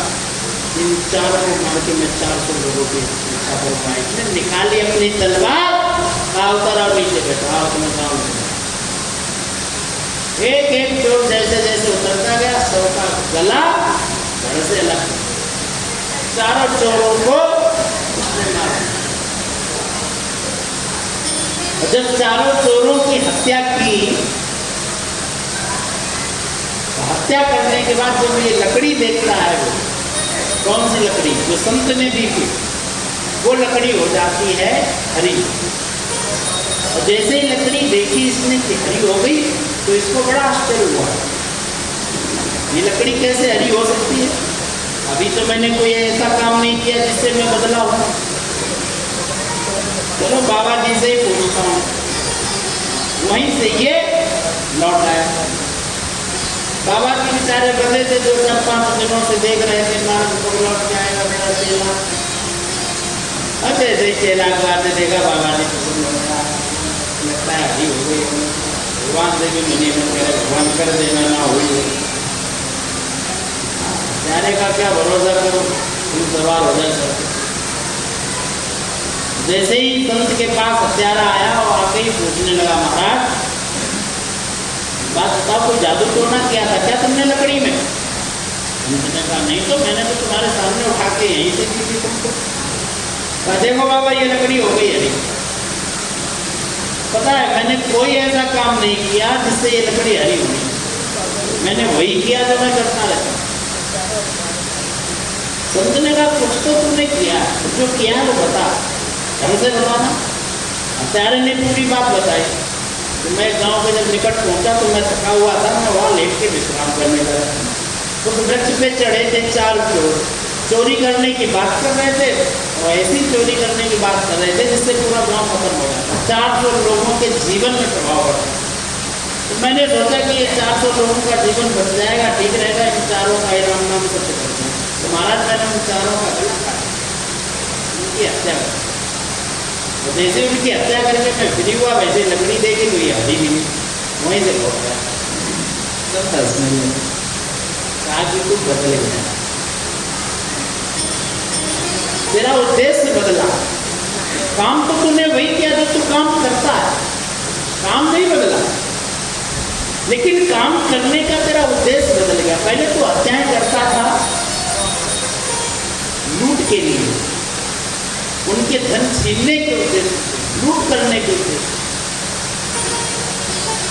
इन 4 को मार के मैं 400 लोगों की रक्षा करूँगा। इसने निकाली अपनी तलवार, उतारा नीचे बैठा अपने गाँव में। एक एक चोर जैसे जैसे उतरता गया, सबका गला घर से अलग। 4 चोरों को उसने मारा। जब 4 चोरों की हत्या की, हत्या करने के बाद जब ये लकड़ी देखता है, वो कौन सी लकड़ी जो संत ने दी थी, वो लकड़ी हो जाती है हरी। और जैसे ही लकड़ी देखी इसने कि हरी हो गई, तो इसको बड़ा आश्चर्य हुआ, ये लकड़ी कैसे हरी हो सकती है? अभी तो मैंने कोई ऐसा काम नहीं किया जिससे मैं बदला हूं। चलो बाबा जी से ही पूछता हूँ। वहीं से ये लौट आया। बाबा जी बेचारे बदले थे, जो 4-5 दिनों से देख रहे थे नारद को लौट जाएगा मेरा चेला। अब जैसे ही चेला को आते देखा, बाबा जी पसंद हो गया, लगता है हरी हो गई। भगवान से भी मनी में कह, भगवान कर देना ना हुई। जाने का क्या भरोसा करो, तुम सवाल हो जाए सर। जैसे ही संत के पास हत्यारा आया और आके ही पूछने लगा, महाराज बात बताओ, कोई जादू टोना किया था क्या तुमने लकड़ी में? उन्होंने कहा नहीं, तो मैंने तो तुम्हारे सामने उठा के यहीं से दी थी तुमको। कहा देखो बाबा, ये लकड़ी हो गई हरी। पता है मैंने कोई ऐसा काम नहीं किया जिससे ये लकड़ी हरी हुई, मैंने वही किया जो मैं करता रहता। संत ने कहा कुछ तो तुमने किया, जो किया है वो बता, ढंग से बताना। हत्यारे ने पूरी बात बताई। तो मैं गांव के जब निकट पहुंचा तो मैं थका हुआ था, मैं वहाँ लेट के विश्राम करने लगा। तो वृक्ष पे चढ़े थे 4 चोर, चोरी करने की बात कर रहे थे, और ऐसी चोरी करने की बात कर रहे थे जिससे पूरा गांव खत्म हो जाता। 400 लोगों के जीवन में प्रभाव पड़ा। तो मैंने सोचा कि ये 400 लोगों का जीवन बच जाएगा, ठीक रहेगा, इन चारों का राम नाम सत्य करते हैं। तो महाराज मैंने उन चारों का गला काटा, उनकी हत्या कर। तो जैसे उनकी हत्या करके मैं फ्री हुआ, वैसे लकड़ी देखी तो ये हरी भी वहीं से लौट गया। सब हंसने लगे, कहा कि तू बदल गया, तेरा उद्देश्य बदला। काम तो तूने वही किया जो तू काम करता है, काम नहीं बदला, लेकिन काम करने का तेरा उद्देश्य बदल गया। पहले तू हत्याएं करता था लूट के लिए, उनके धन छीनने के उद्देश्य, लूट करने के उद्देश्य।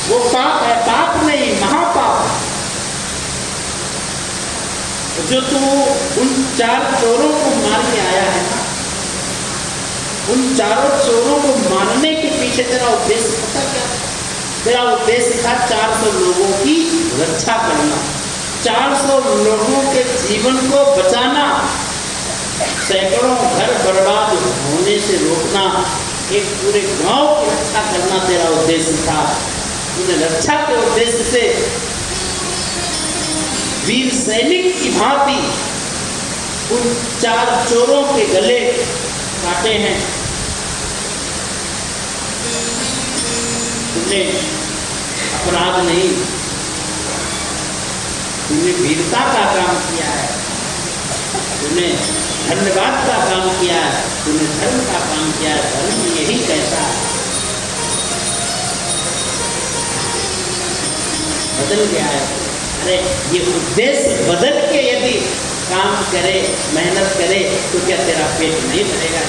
वो पाप है, पाप नहीं महापाप। जो तू उन 4 चोरों को मार के आया है ना, उन चारों चोरों को मारने के पीछे तेरा उद्देश्य पता क्या? तेरा उद्देश्य था 400 लोगों की रक्षा करना, 400 लोगों के जीवन को बचाना, सैकड़ों घर बर्बाद होने से रोकना, एक पूरे गांव की रक्षा करना तेरा उद्देश्य था। तूने रक्षा के उद्देश्य से वीर सैनिक की भांति उन 4 चोरों के गले काटे हैं। तुमने अपराध नहीं, तुमने वीरता का काम किया है, तुमने धन्यवाद का काम किया है, तुमने धर्म का काम किया है। धर्म यही कहता है। बदल गया है। अरे ये उद्देश्य बदल के यदि काम करे, मेहनत करे, तो क्या तेरा पेट नहीं भरेगा?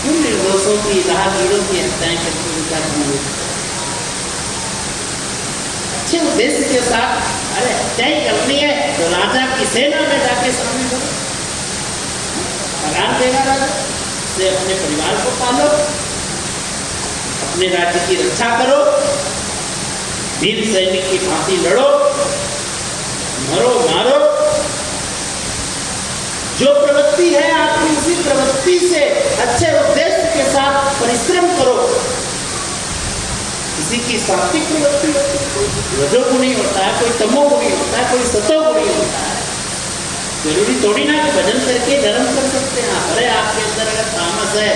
क्यों निर्दोषों की, राहगीरों की हत्याएं करके उनका धन? अच्छे उद्देश्य के साथ अरे हत्याएं करनी है तो राजा की सेना में जाके शामिल करो, पगार देगा राजा, से अपने परिवार को पालो, अपने राज्य की रक्षा करो, वीर सैनिक की भांति लड़ो, मरो मारो। जो प्रवृत्ति है आपकी, उसी प्रवृत्ति से अच्छे उद्देश्य के साथ परिश्रम करो। किसी की सात्विक प्रवृत्ति होती है, कोई रजोगुणी होता है, कोई तमोगुणी होता है, कोई सतोगुणी होता है। जरूरी थोड़ी ना कि भजन करके धर्म कर सकते हैं। अरे आपके अंदर अगर तामस है,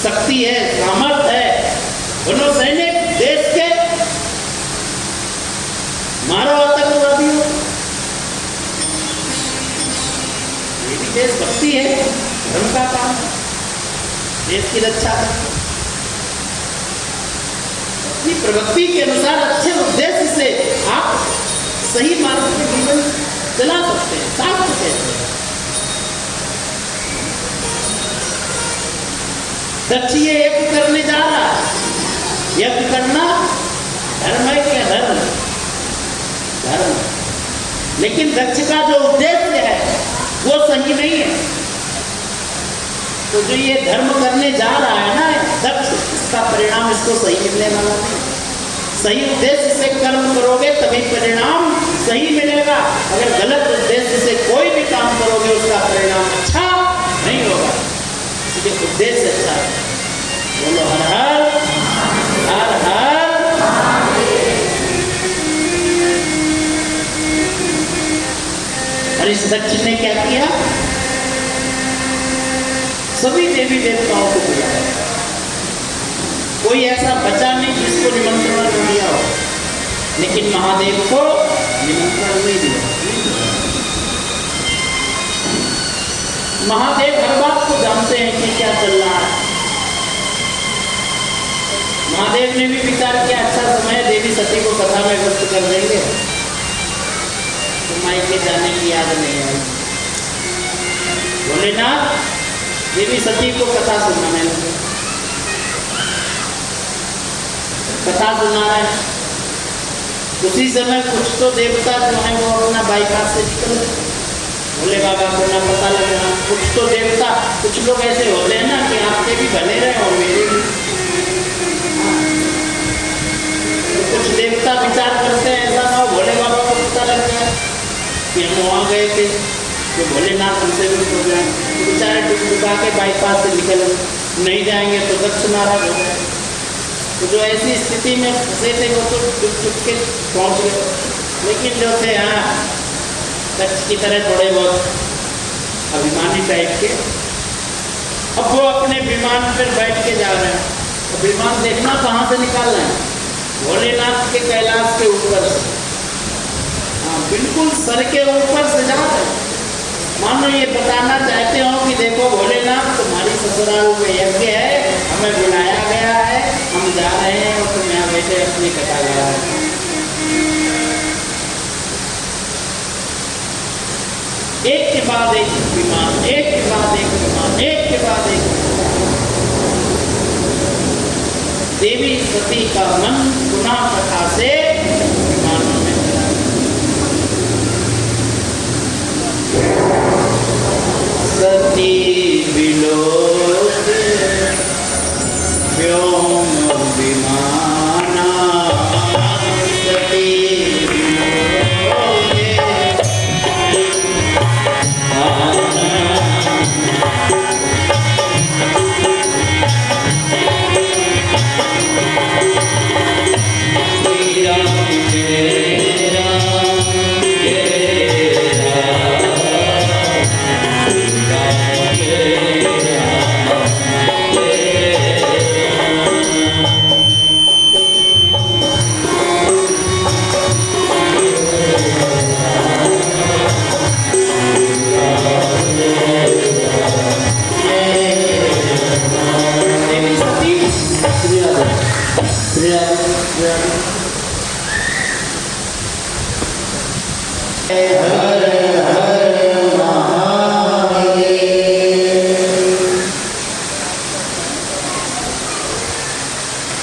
शक्ति है, सामर्थ है, बनो सैनिक देश के, मारो आतंकवादियों। ये भी देशभक्ति है, धर्म का काम है, देश की रक्षा करना। अपनी प्रवृत्ति के अनुसार अच्छे उद्देश्य से आप सही मार्ग में जीवन चला सकते हैं। शास्त्र कहते हैं दक्ष ये यज्ञ करने जा रहा है, यज्ञ करना धर्म है क्या? धर्म लेकिन दक्ष का जो उद्देश्य है वो सही नहीं है। तो जो ये धर्म करने जा रहा है ना दक्ष, इसका परिणाम इसको सही मिलने वाला नहीं। सही उद्देश्य से कर्म करोगे तभी परिणाम सही मिलेगा। अगर गलत उद्देश्य से कोई भी काम करोगे उसका परिणाम अच्छा नहीं होगा। इसलिए उद्देश्य अच्छा है। बोलो हर हर हर हर। और इस दक्ष ने क्या किया? सभी देवी देवताओं को बुलाया। कोई ऐसा बचा नहीं जिसको निमंत्रण न दिया हो, लेकिन महादेव को निमंत्रण नहीं दिया। महादेव हर बात को जानते हैं कि क्या चल रहा है। महादेव ने भी विचार किया अच्छा समय देवी सती को कथा में व्यस्त कर देंगे तो मायके जाने की याद नहीं आई। भोलेनाथ देवी सती को कथा सुनाने लगे। कथा सुना रहे, उसी समय कुछ तो देवता जो है वो अपना बाईपास से निकल गए। भोले बाबा को ना पता लग रहा। कुछ तो देवता, कुछ लोग ऐसे होते हैं ना कि आपके भी भले रहे और मेरे भी। तो कुछ देवता विचार करते हैं ऐसा ना हो भोले बाबा को पता लग जाए कि हम वहाँ गए थे तो भोलेनाथ हमसे भी हो जाए। तो बेचारे डुबा के बाईपास से निकल नहीं जाएंगे तो दक्ष नाराज हो जाए। तो जो ऐसी स्थिति में फंसे थे वो तो चुप के पहुँच गए। लेकिन जो थे हाँ दक्ष की तरह थोड़े बहुत अभिमानी टाइप के, अब वो अपने विमान पर बैठ के जा रहे हैं। तो विमान देखना कहाँ से निकाल रहे हैं? भोलेनाथ के कैलाश के ऊपर से। हाँ बिल्कुल सर के ऊपर से जा रहे हैं। मानो ये बताना चाहते हो कि देखो भोलेनाथ तुम्हारी ससुराल में यज्ञ है, हमें बुलाया गया है, हम जा रहे हैं और तुम यहाँ बैठे अपनी कथा गा रहे हो। एक के बाद एक विमान, एक के बाद एक विमान, एक के बाद एक। देवी सती का मन पुनः कथा से विमानों में सती विलोक व्योम विमाना सती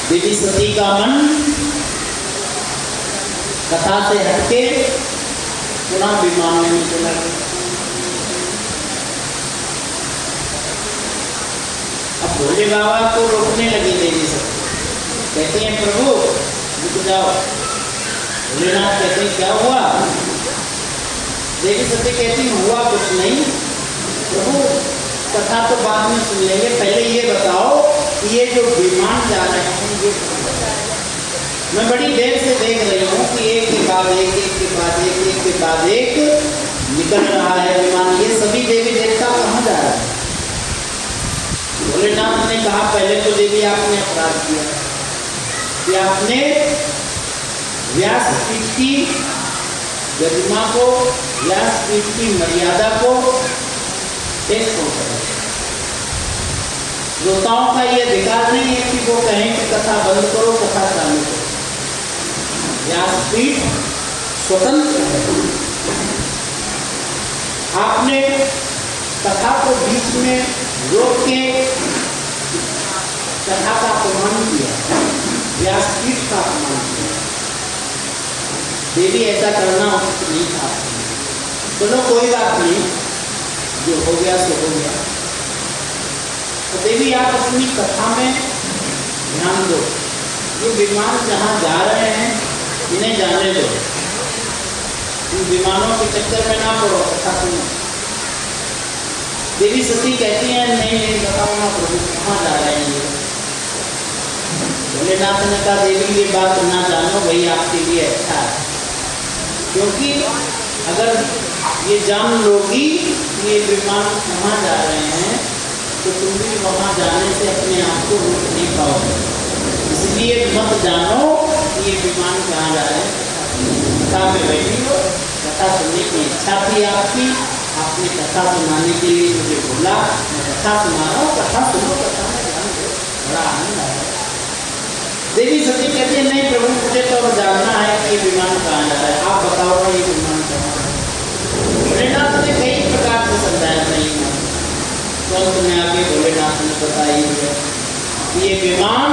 देवी सती का मन कथा से हटके पुनः विमानों में चला गया। अब भोले बाबा को रोकने लगी देवी सती, कहती हैं प्रभु रुक जाओ। भोलेनाथ कहते हैं क्या हुआ? देवी सती कहती हुआ कुछ नहीं प्रभु, कथा तो बाद में सुन लेंगे, पहले ये बताओ कि ये जो विमान जा रहे हैं ये मैं बड़ी देर से देख रही हूँ कि एक के बाद एक, एक के बाद एक, एक के बाद एक निकल रहा है विमान। ये सभी देवी देवता कहाँ जा रहे हैं? भोलेनाथ ने कहा पहले तो देवी आपने अपराध किया कि आपने व्यासपीठ की गरिमा को, व्यासपीठ की मर्यादा को ठेस पहुंचाया। श्रोताओं का ये अधिकार नहीं है कि वो कहें कि कथा बंद करो, कथा चालू करो। व्यासपीठ स्वतंत्र है। आपने कथा को बीच में रोक के कथा का अपमान किया, व्यासपीठ का अपमान किया। देवी ऐसा करना उचित नहीं था। चलो कोई बात नहीं, जो हो गया सो हो गया। तो देवी आप अपनी कथा में ध्यान दो, ये विमान जहाँ जा रहे हैं इन्हें जाने दो, इन विमानों के चक्कर में ना पड़ो, कथा सुनो। देवी सती कहती हैं नहीं नहीं बताओ ना प्रभु कहाँ जा रहे हैं ये। भोलेनाथ ने कहा देवी ये बात ना जानो, वही आपके लिए अच्छा है, क्योंकि अगर ये जान लोगी कि ये विमान कहाँ जा रहे हैं तो तुम भी वहाँ जाने से अपने आप को रोक नहीं पाओगे, इसलिए मत जानो कि ये विमान कहाँ जा रहे हैं। कथा में बैठी हो, कथा सुनने की इच्छा थी आपकी, आपने कथा सुनाने के लिए मुझे बोला, मैं कथा सुना रहा हूँ, कथा सुनो, कथा में ध्यान दो, बड़ा आनंद आया। देवी सती कहती है नहीं प्रभु मुझे तो अब जानना है कि ये विमान कहाँ जा रहा है, आप बताओ ना ये विमान कहाँ जा रहा है। भोलेनाथ ने कई प्रकार से समझाया नहीं है, तो अंत में आके भोलेनाथ ने बताई है ये विमान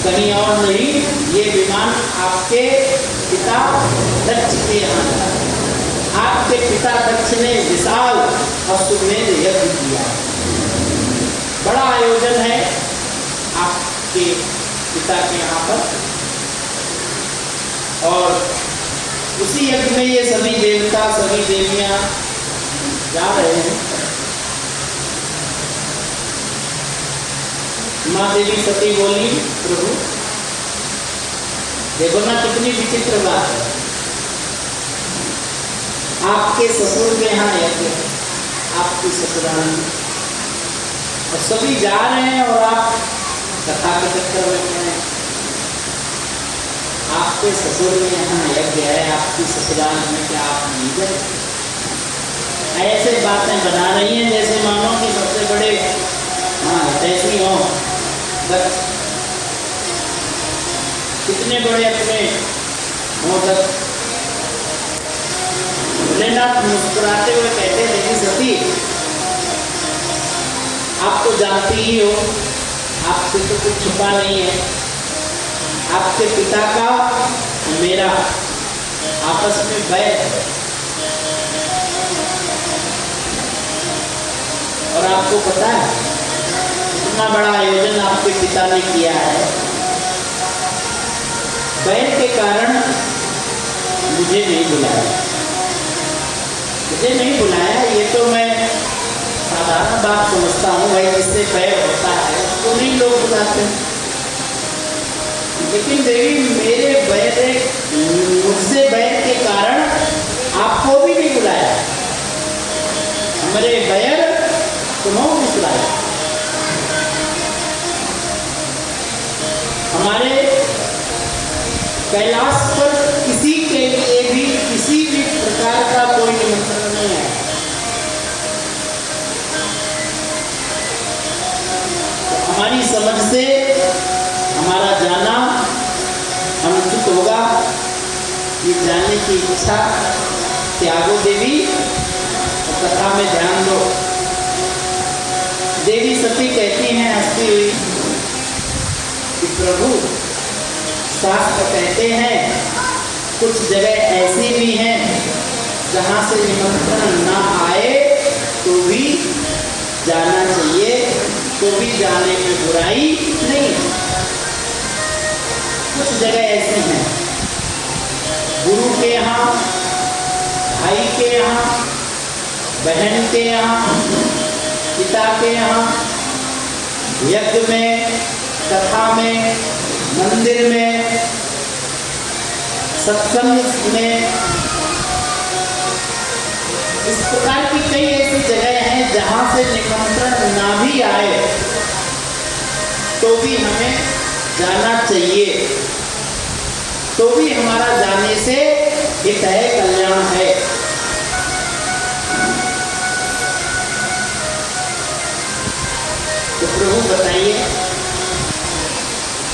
कहीं और नहीं, ये विमान आपके पिता दक्ष के यहाँ जा रहा है। आपके पिता दक्ष ने विशाल अश्वमेध यज्ञ किया, बड़ा आयोजन है आपके पिता के यहाँ पर, और उसी यज्ञ में ये सभी देवता सभी देवियां जा रहे हैं। माँ देवी सती बोली प्रभु देखो ना कितनी विचित्र बात है, आपके ससुर के यहाँ यज्ञ है, आपकी ससुराल में, और सभी जा रहे हैं और आप कथा के चक्कर में हैं। आपके ससुर में यहाँ यज्ञ है, आपकी ससुराल में क्या आप नहीं गए? ऐसे बातें बना रही हैं जैसे मानो कि सबसे बड़े ऐसी हो, कितने बड़े अपने हो तक। भोलेनाथ मुस्कुराते हुए कहते हैं देवी सती आप तो जानती ही हो, आपसे तो कुछ छुपा नहीं है, आपके पिता का मेरा आपस में बैर है, और आपको पता है इतना बड़ा आयोजन आपके पिता ने किया है, बैर के कारण मुझे नहीं बुलाया, मुझे नहीं बुलाया, ये तो मैं साधारण बात समझता हूँ भाई, जिससे बैर होता है उसको नहीं लोग बुलाते, लेकिन देवी मेरे बैर मुझसे बैर के कारण आपको भी नहीं बुलाया, हमारे बैर तुम्हें भी बुलाया। हमारे कैलाश पर किसी के लिए भी किसी भी प्रकार का कोई निमंत्रण नहीं है, तो हमारी समझ से हमारा जाना अनुचित होगा, ये जानने की इच्छा त्यागो देवी, और कथा में ध्यान दो। देवी सती कहती हैं हंसती हुई कि प्रभु शास्त्र कहते हैं कुछ जगह ऐसी भी हैं जहाँ से निमंत्रण ना आए तो भी जाना चाहिए, तो भी जाने में बुराई नहीं। कुछ जगह ऐसी हैं गुरु के यहाँ, भाई के यहाँ, बहन के यहाँ, पिता के यहाँ, यज्ञ में, कथा में, मंदिर में, सत्संग में, इस प्रकार की कई ऐसी जगह हैं जहाँ से निमंत्रण ना भी आए तो भी हमें जाना चाहिए, तो भी हमारा जाने से हित है, कल्याण है। तो प्रभु बताइए,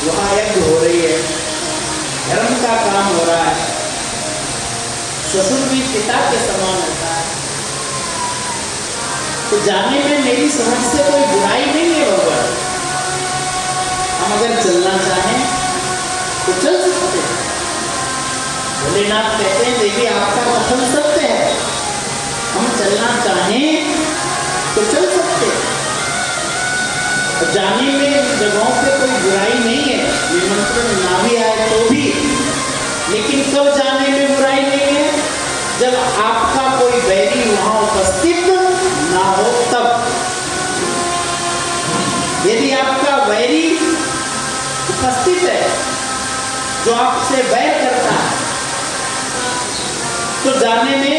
वहाँ यज्ञ हो रही है, धर्म का काम हो रहा है, ससुर भी पिता के समान होता है, तो जाने में मेरी समझ से कोई बुराई नहीं है भगवान। हम अगर चलना चाहें तो चल सकते हैं। भोलेनाथ कहते हैं देवी आपका कथन सत्य है, तो चल सकते हैं। और जाने में इन जगहों पे कोई बुराई नहीं है, निमंत्रण ना भी आए तो भी। लेकिन कब जाने में बुराई नहीं है? जब आपका कोई बैरी वहां उपस्थित ना हो तब। यदि आपका बैरी उपस्थित है जो आपसे बैर करता है तो जाने में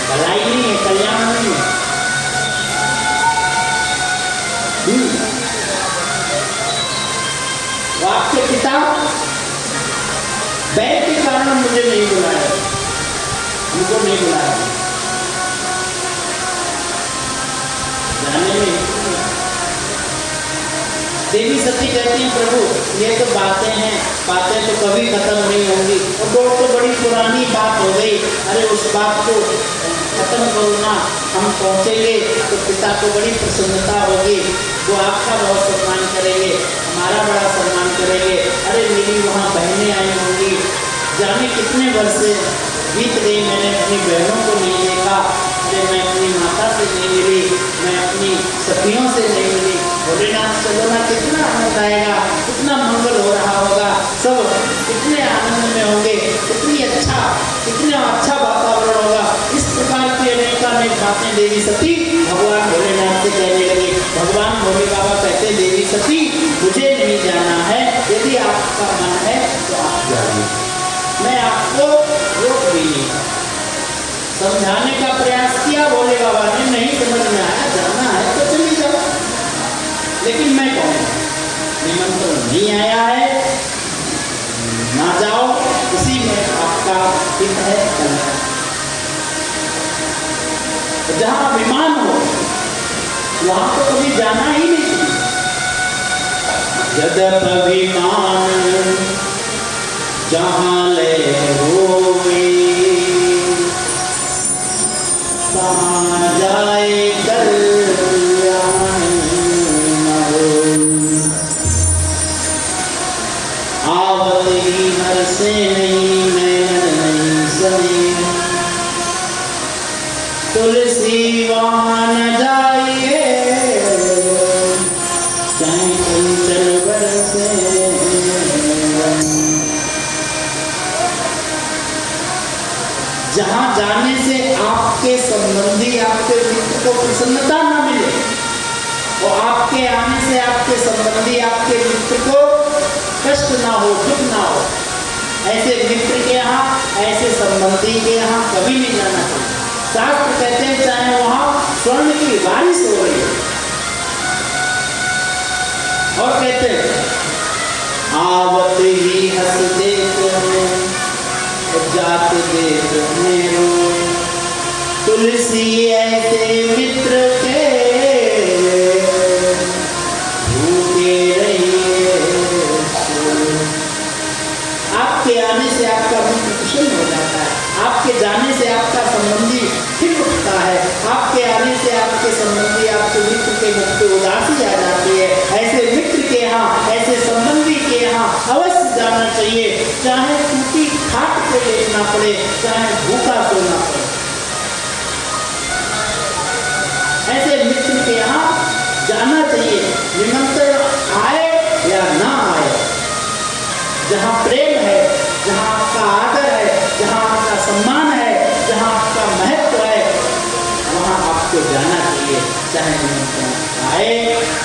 भलाई नहीं है, कल्याण नहीं है। वो आपके पिता बैर के कारण मुझे नहीं बुलाया, उनको नहीं बुलाया, जाने में। देवी सती कहती हैं प्रभु ये तो बातें हैं, बातें तो कभी खत्म नहीं होंगी, और तो बड़ी पुरानी बात हो गई। अरे उस बात को खत्म करो ना, हम पहुँचेंगे तो पिता को बड़ी प्रसन्नता होगी, वो आपका बहुत सम्मान करेंगे, हमारा बड़ा सम्मान करेंगे। अरे मेरी वहाँ बहनें आई होंगी, जाने कितने वर्ष बीत गई, मैंने अपनी बहनों को नहीं देखा। अरे मैं अपनी माता से नहीं मिली, मैं अपनी सखियों से नहीं मिली। भोलेनाथ चलो ना, कितना आनंद आएगा, कितना मंगल हो रहा होगा, सब कितने आनंद में होंगे, कितना अच्छा वातावरण होगा। इस प्रकार की अनेक बातें देवी सती भगवान भोलेनाथ से कहने लगी। भगवान भोले बाबा कहते देवी सती मुझे नहीं जाना है, यदि आपका मन है तो आप जाइए, मैं आपको रोक भी नहीं। समझाने का प्रयास किया भोले बाबा ने, नहीं समझ में आया, जाना है तो चली जाओ, लेकिन मैं कहूँ निमंत्रण नहीं आया है, ना जाओ, इसी में आपका हित है, कल्याण। जहाँ अभिमान हो वहां तो कभी जाना ही नहीं चाहिए। यद्यप अभिमान जहाँ ले होए, तहाँ जाए कल्याण न होए। आवत ही हर से नहीं, नैन नहीं सने, तुलसी वहाँ न जाइए, चाहे चंचल बरसे। जहाँ जाने से आपके संबंधी, आपके मित्र को प्रसन्नता न मिले, और आपके आने से आपके संबंधी, आपके मित्र को कष्ट ना हो, दुख ना हो, ऐसे मित्र के यहाँ, ऐसे संबंधी के यहाँ कभी नहीं जाना चाहिए। शास्त्र कहते हैं चाहे वहां स्वर्ण की बारिश हो रही है, और कहते हैं आवत ही हंस देते हैं, जात देते हैं, तुलसी ऐसे मित्र के भूखे रहिए। आपके आने से आपका मित्र प्रसन्न हो जाता है, आपके जाने से आपका संबंधी खिल उठता है, आपके आने से आपके संबंधी, आपके मित्र के मुख पे उदासी आ जाती है। ऐसे मित्र के यहाँ, ऐसे संबंधी के यहाँ अवश्य जाना चाहिए, चाहे टूटी खाट पे लेटना पड़े, चाहे भूखा सोना पड़े। ऐसे मित्र के यहाँ जाना चाहिए, निमंत्रण आए या ना आए। जहाँ प्रेम है, जहाँ आपका आदर है, जहाँ आपका सम्मान है, जहाँ आपका महत्व है, वहाँ आपको जाना चाहिए, चाहे निमंत्रण आए,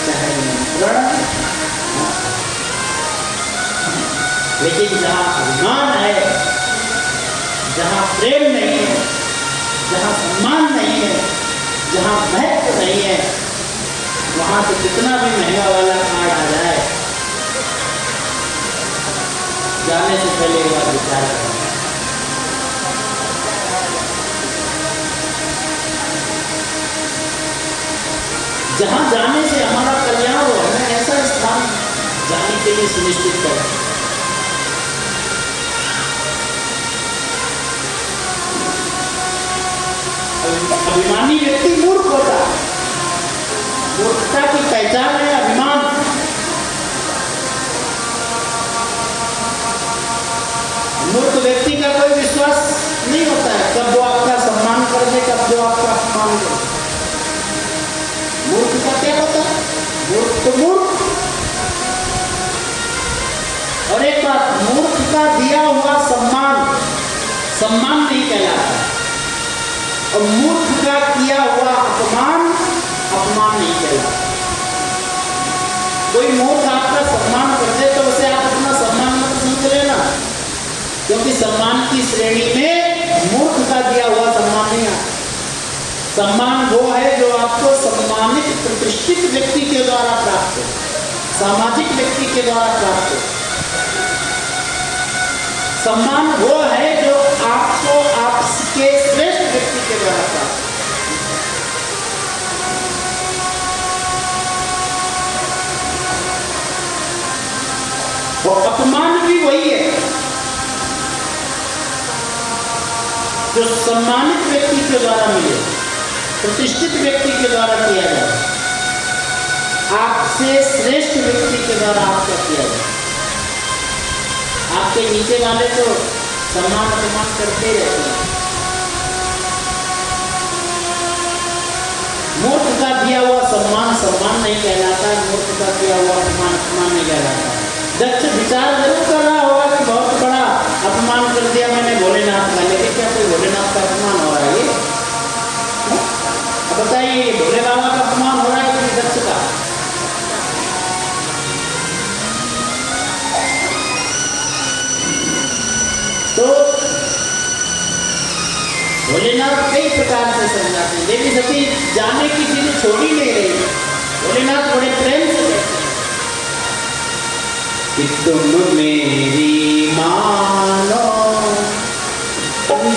चाहे निमंत्रण। लेकिन जहाँ अभिमान है, जहाँ प्रेम नहीं है, जहाँ सम्मान नहीं है, जहाँ महत्व नहीं है, वहाँ से कितना भी महंगा वाला कार्ड आ जाए, जाने से पहले एक बार विचार करें। जहाँ जाने से हमारा कल्याण हो, हमें ऐसा स्थान जाने के लिए सुनिश्चित करें। अभिमानी व्यक्ति मूर्ख होता है, मूर्खता की पहचान है अभिमान। मूर्ख व्यक्ति का कोई विश्वास नहीं होता है, कब वो आपका सम्मान कर दे, कब वो आपका अपमान करे। और एक बात, मूर्ख का दिया हुआ सम्मान सम्मान नहीं कहलाता, और मूर्ख का किया हुआ अपमान अपमान नहीं कहलाता। कोई मूर्ख आपका सम्मान कर दे तो उसे आप अपना सम्मान मत समझ लेना, क्योंकि सम्मान की श्रेणी में मूर्ख का दिया हुआ सम्मान नहीं आता। सम्मान वो है जो आपको सम्मानित प्रतिष्ठित व्यक्ति के द्वारा प्राप्त हो, सामाजिक व्यक्ति के द्वारा प्राप्त हो। सम्मान वो है जो आपको आपके श्रेष्ठ व्यक्ति के द्वारा प्राप्त हो। और अपमान भी वही है जो सम्मानित व्यक्ति के द्वारा मिले, प्रतिष्ठित व्यक्ति के द्वारा किया जाए, आपसे श्रेष्ठ व्यक्ति के द्वारा आपका किया जाए। आपके नीचे वाले तो सम्मान अपमान करते रहते हैं। मूर्ख का दिया हुआ सम्मान सम्मान नहीं कहलाता, मूर्ख का दिया हुआ अपमान अपमान नहीं कहलाता। दक्ष विचार जरूर कर रहा होगा कि बहुत बड़ा अपमान कर दिया मैंने भोलेनाथ का, लेकिन क्या कोई भोलेनाथ का अपमान हो रहा है? ये बताइए, भोले बाबा का अपमान हो रहा है कि दक्ष का? तो भोलेनाथ कई प्रकार से समझाते हैं, देवी सती जाने की चीजें छोड़ी नहीं रही। भोलेनाथ बड़े प्रेम से कहते हैं कि तुम मेरी मानो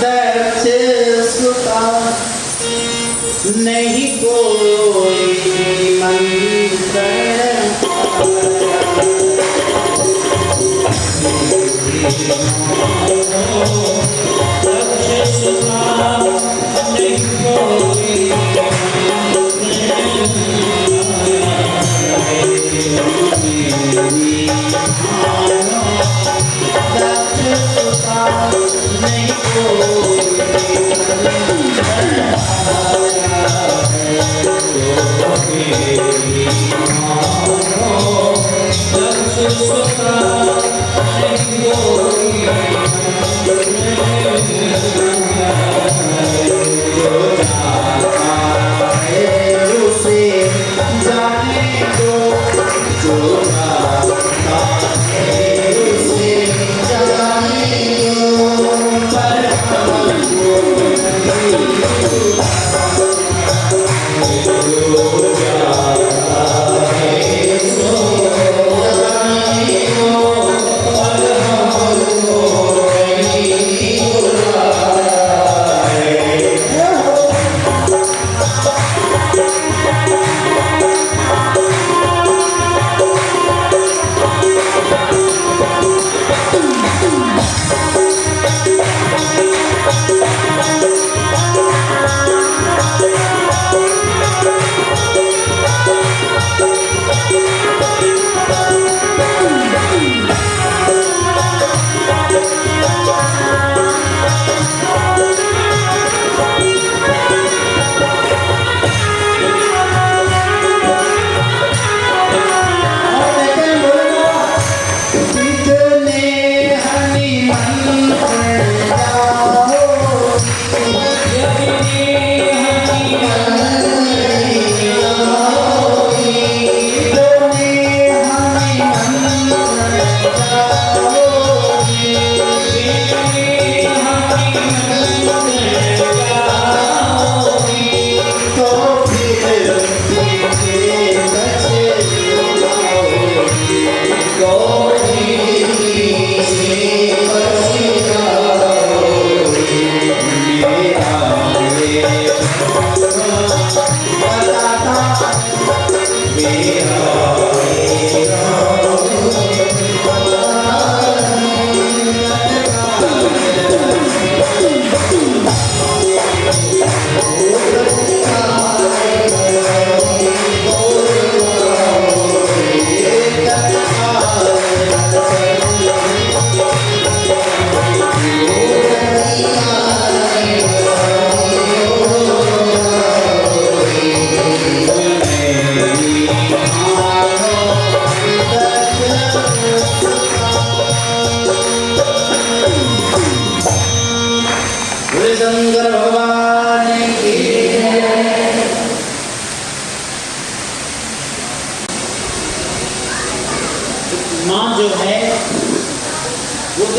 दक्ष सुता, नहीं कोई मंत्र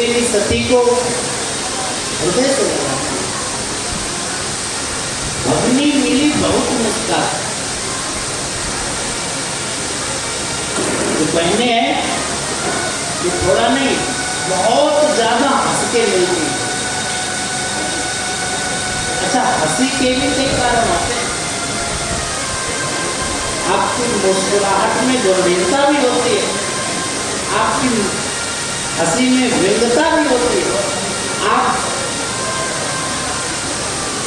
देवी सती को हृदय से लगा। भगनी मिली बहुत मुस्कान। जो बहने हैं ये थोड़ा नहीं बहुत ज्यादा हंस के मिलती हैं। अच्छा, हंसी के भी कई कारण होते हैं। आपकी मुस्कुराहट में गंभीरता भी होती है, आपकी हंसी में व्यंग्यता भी होती है। आप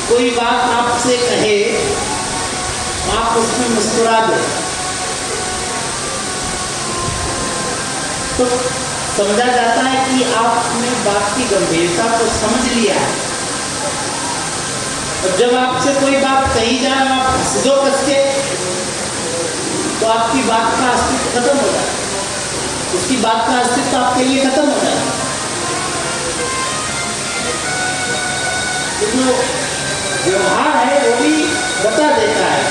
कोई बात आपसे कहे आप उसमें मुस्कुरा दो तो समझा जाता है कि आपने बात की गंभीरता को समझ लिया है। और जब आपसे कोई बात कही जाए आप हंस दो कस के तो आपकी बात का अस्तित्व खत्म हो जाए, उसकी बात का अस्तित्व आपके लिए खत्म हो जाए। तो व्यवहार है वो भी बता देता है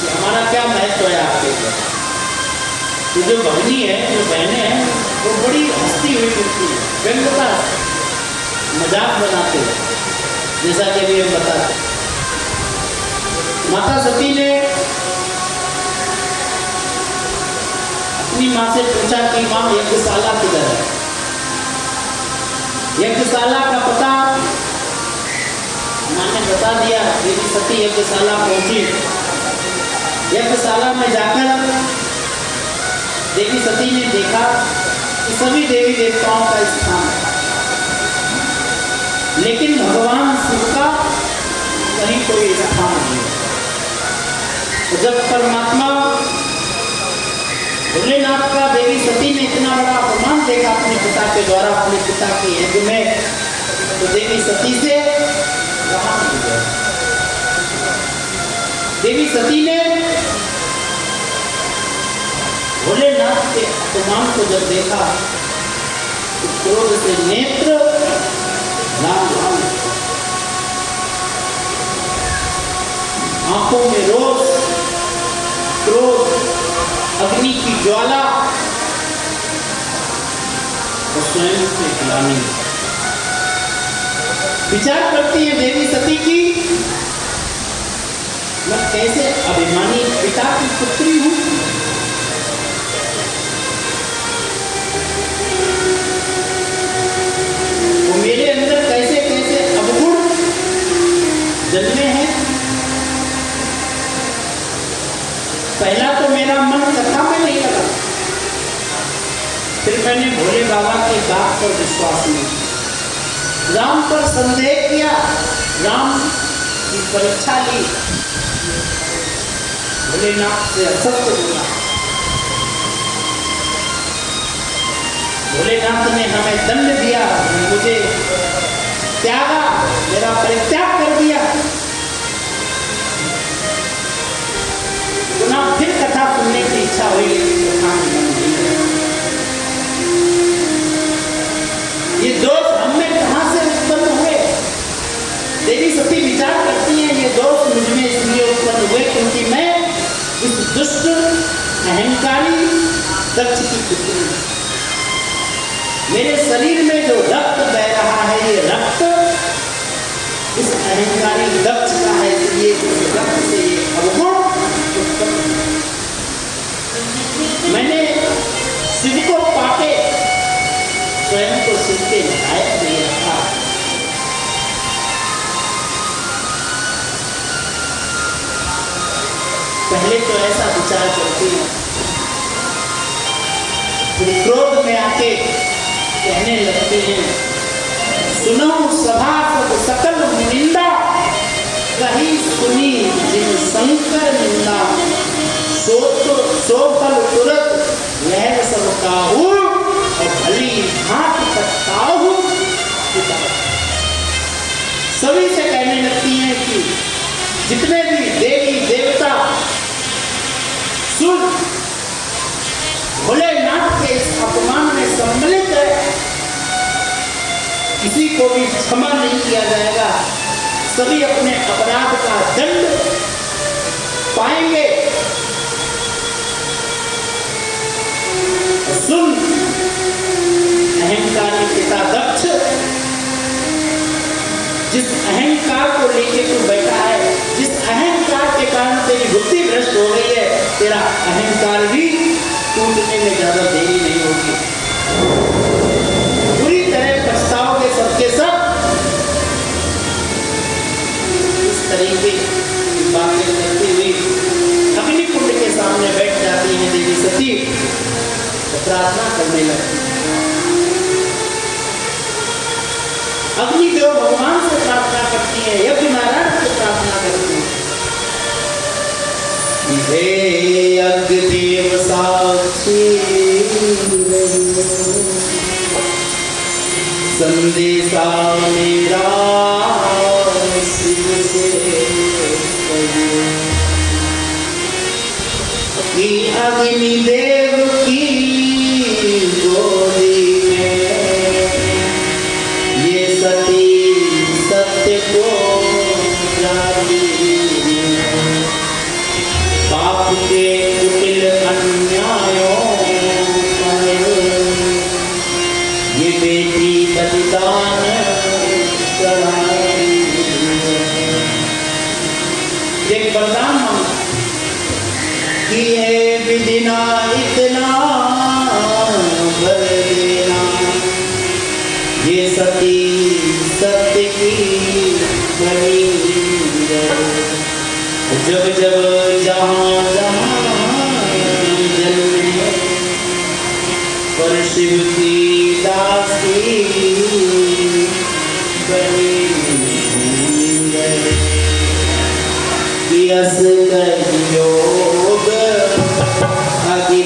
कि हमारा क्या महत्व है आपके लिए। तो जो भगनी है, जो बहनें हैं, वो बड़ी हंसती हुई मिलती है, व्यंग्यता मजाक बनाते हैं, जैसा कि अभी हम बताते। माता सती ने अपनी माँ से पूछा कि माँ यज्ञशाला किधर है। यज्ञशाला का पता माँ ने बता दिया। देवी सती यज्ञशाला पहुंची। यज्ञशाला में जाकर देवी सती ने देखा कि सभी देवी देवताओं का स्थान है, लेकिन भगवान शिव का कहीं कोई स्थान नहीं है। तो जब परमात्मा भोलेनाथ का देवी सती ने इतना बड़ा अपमान देखा अपने पिता के द्वारा, अपने पिता के यज्ञ में, तो देवी सती से रहा नहीं गया। देवी सती ने भोलेनाथ के अपमान को जब देखा तो क्रोध से नेत्र लाल लाल, आंखों में रोष, क्रोध, अग्नि की ज्वाला और स्वयं से ग्लानि। विचार करती है देवी सती की, मैं कैसे अभिमानी पिता की पुत्री हूं। वो मेरे अंदर कैसे कैसे अवगुण जन्मे हैं। पहला तो मेरा मन कथा में नहीं लगा, फिर मैंने भोले बाबा की बात पर विश्वास नहीं, राम पर संदेह किया, राम की परीक्षा ली, भोलेनाथ से असत्य बोला। भोलेनाथ ने हमें दंड दिया, मुझे त्यागा, मेरा परित्याग कर दिया। पुनः फिर कथा सुनने की इच्छा हुई, लेकिन कथा नहीं। ये दोष हमें कहां से उत्पन्न हुए? देवी सती विचार करती हैं ये दोष मुझमें इसलिए उत्पन्न हुए क्योंकि मैं इस दुष्ट अहंकारी दक्ष की पुत्री हूं। मेरे शरीर में जो रक्त बह रहा है ये रक्त इस अहंकारी दक्ष का है, इसलिए इस रक्त से ये अवगुण उत्पन्न। मैंने शिव को पाके स्वयं को शिव के लायक नहीं रखा। पहले तो ऐसा विचार करती है, फिर क्रोध में आके कहने लगती हैं, सुनो सभासद सकल निंदा, कहीं सुनी जिन शंकर निंदा, सो फल तुरंत लहर सब काहू और भली भांति पछताहू। सभी से कहने लगती हैं कि जितने भी देवी देवता सुन भोलेनाथ के इस अपमान में सम्मिलित है, किसी को भी क्षमा नहीं किया जाएगा। सभी अपने अपराध का दंड पाएंगे। सुन अहंकारी पिता दक्ष संस्कार भी टूटने में ज्यादा देरी नहीं होगी। पूरी तरह पछताओगे सबके सब। इस तरीके की बातें करते हुए अग्निकुंड के सामने बैठ जाती है देवी सती, तो प्रार्थना करने लगती। अग्निदेव भगवान से प्रार्थना करती है, यज्ञ नारायण से प्रार्थना करती है। हे अग्निदेव साक्षी संदेशा मेरा शिव से कि अग्निदेव की गोदी में ये सती सत्य को जाती है। पाप के कुटिल अन्यायों पर ये बेटी बलिदान चढ़ाई है। एक वरदान मांगा कि हे विधिना इतना भर देना, ये सती सत्य की बनी रहे। जब जब जहाँ जहाँ जन्मे पर शिव की दासी बनी रहे। कि असगर योग अग्नि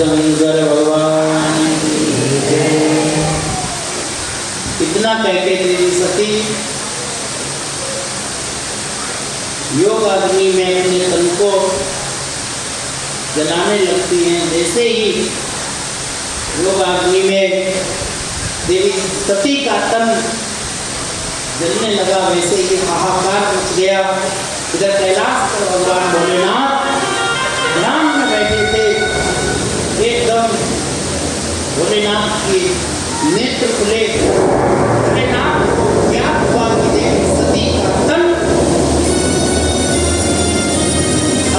शंकर भगवान। इतना कहते देवी सती योग अग्नि में अपने तन को जलाने लगती हैं। जैसे ही योग अग्नि में देवी सती का तन जलने लगा, वैसे ही हाहाकार मच गया। इधर कैलाश पर भगवान भोलेनाथ ध्यान में बैठे थे। एकदम भोलेनाथ की नेत्र खुले। भोलेनाथ को ज्ञात हुआ कि देवी सती का तन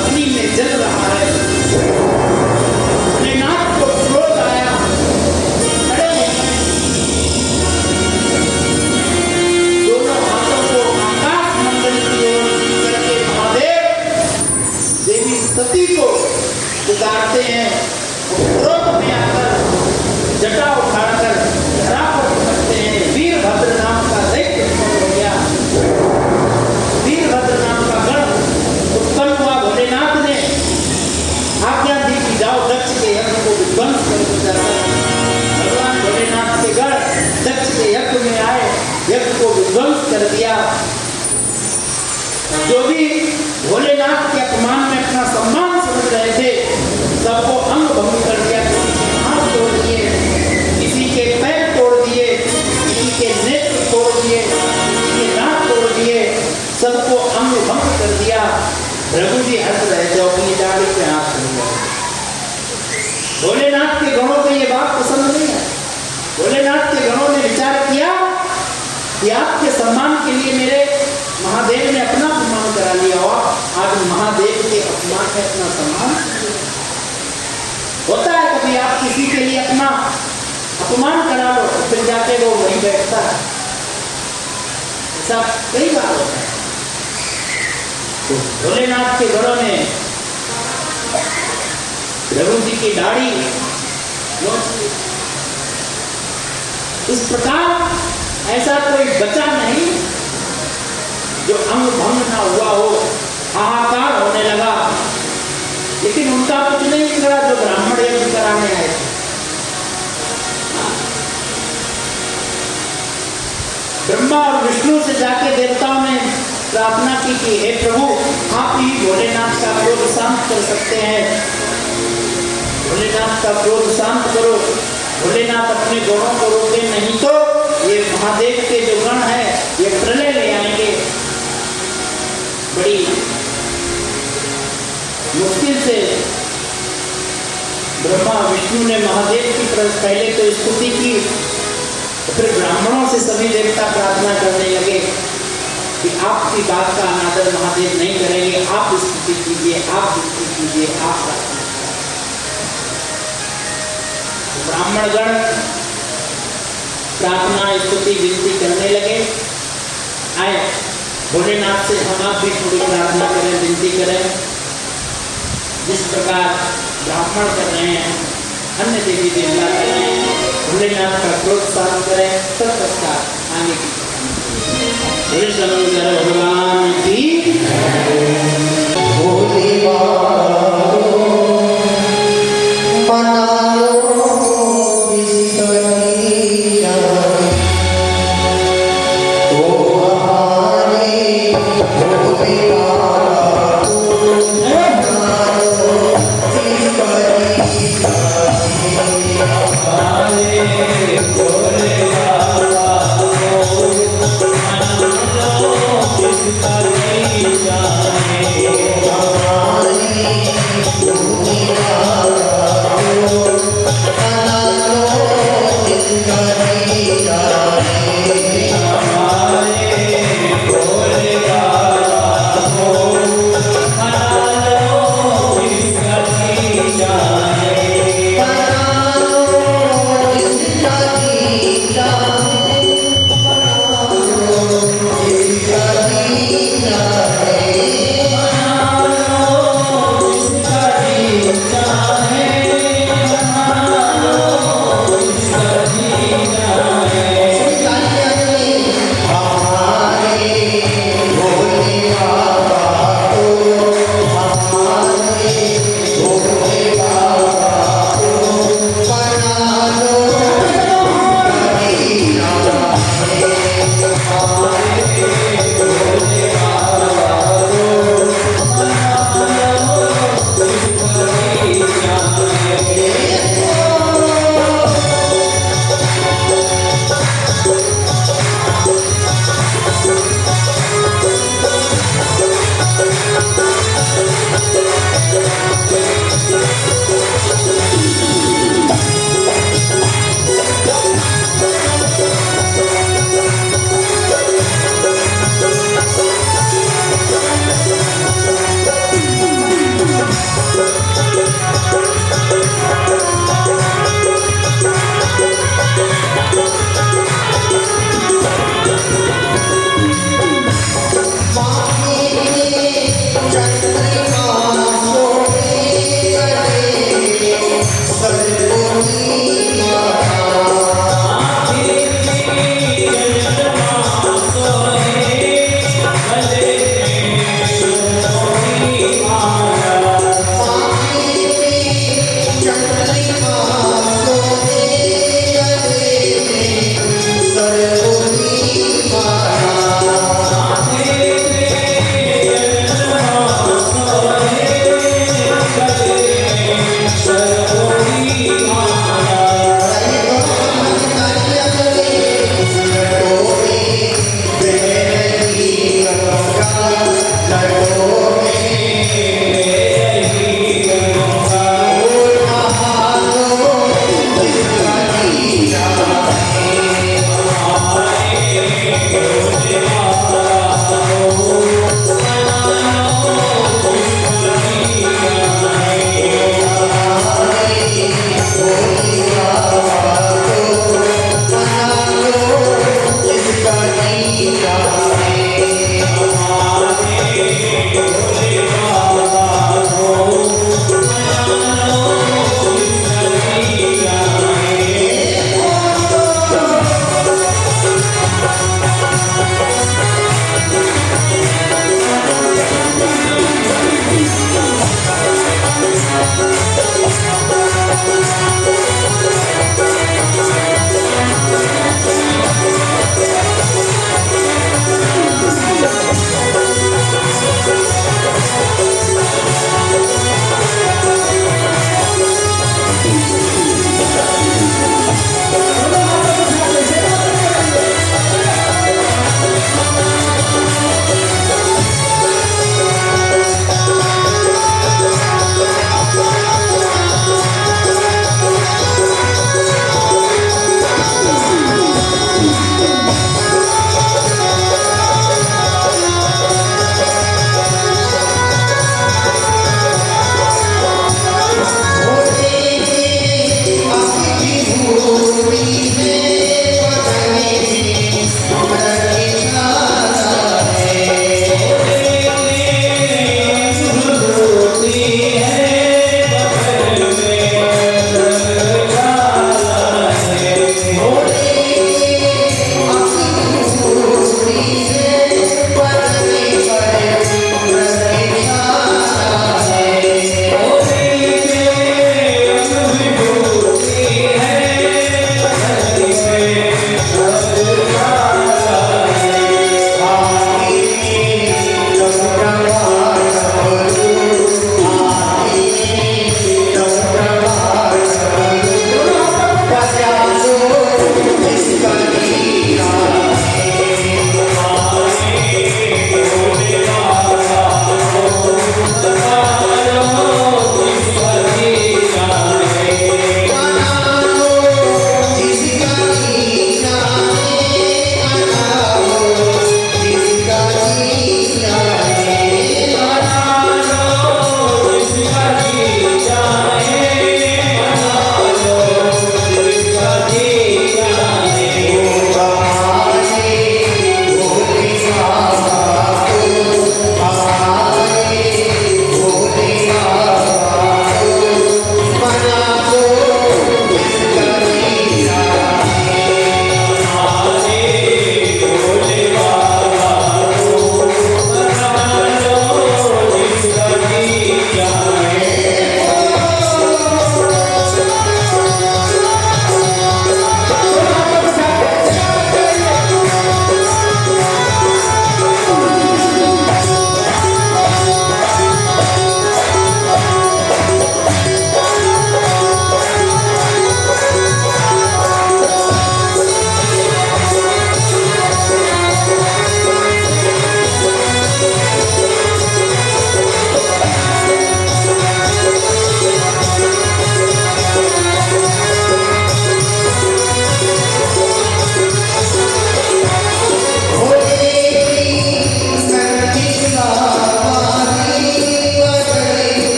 अग्नि में जल रहा है। भोलेनाथ को क्रोध आया, खड़े हो गए, दोनों हाथों को आकाश मंडल की ओर करके महादेव देवी सती को पुकारते हैं। क्रोध में आकर जटा उठाकर धरा पर पकड़ते हैं। वीरभद्र नाम का दैत्य उत्पन्न हो गया। वीरभद्र नाम का गण उत्पन्न हुआ। भोलेनाथ ने आज्ञा दी कि जाओ दक्ष के यज्ञ को विध्वंस करके जाता। भगवान भोलेनाथ के गण दक्ष के यज्ञ में आए, यज्ञ को विध्वंस कर दिया। जो भी भोलेनाथ के अपमान में अपना सम्मान समझ रहे थे, सबको अंग भंग कर दिया, हाथ तोड़ दिए। प्रभु जी हंस रहे थे, अपनी दाढ़ी पे हाथ रख रहे। भोलेनाथ के गणों को ये बात पसंद नहीं है। भोलेनाथ के गणों ने विचार किया कि आपके सम्मान के लिए मेरे महादेव ने अपना सम्मान करा लिया, और आज महादेव के अपमान है अपना सम्मान। होता है कभी आप किसी के लिए अपना अपमान करा लो, फिर जाके वो वहीं बैठता है, ऐसा कई बार होता है। तो भोलेनाथ के घरों ने प्रभु जी की दाढ़ी नोच ली। इस प्रकार ऐसा कोई बचा नहीं जो अंग भंग ना हुआ हो, हाहाकार होने लगा। लेकिन उनका कुछ नहीं बिगड़ा जो ब्राह्मण यज्ञ कराने आए थे। ब्रह्मा और विष्णु से जाके देवताओं ने प्रार्थना की कि हे प्रभु, आप ही भोलेनाथ का क्रोध शांत कर सकते हैं, भोलेनाथ का क्रोध शांत करो। भोलेनाथ अपने गुणों को रोके, नहीं तो ये महादेव के जो गण है ये प्रलय ले आएंगे। बड़ी मुश्किल से ब्रह्मा विष्णु ने महादेव की पहले तो स्तुति की, फिर ब्राह्मणों से सभी देवता प्रार्थना करने लगे कि आपकी बात का अनादर महादेव नहीं करेंगे, आप स्तुति कीजिए, आप स्तुति कीजिए, आप प्रार्थना। ब्राह्मणगण प्रार्थना स्तुति विनती करने लगे। आए भोलेनाथ से हम आप भी थोड़ी प्रार्थना करें, विनती करें। जिस प्रकार ब्राह्मण कर रहे हैं, अन्य देवी देवता कर रहे हैं, भोलेनाथ का क्रोध शांत करें, तत्पश्चात आगे की शंकर भगवान की भोले बाबा मना लो विश्वनीया, तो हमारे भोले बाबा मना लो विश्वनीया।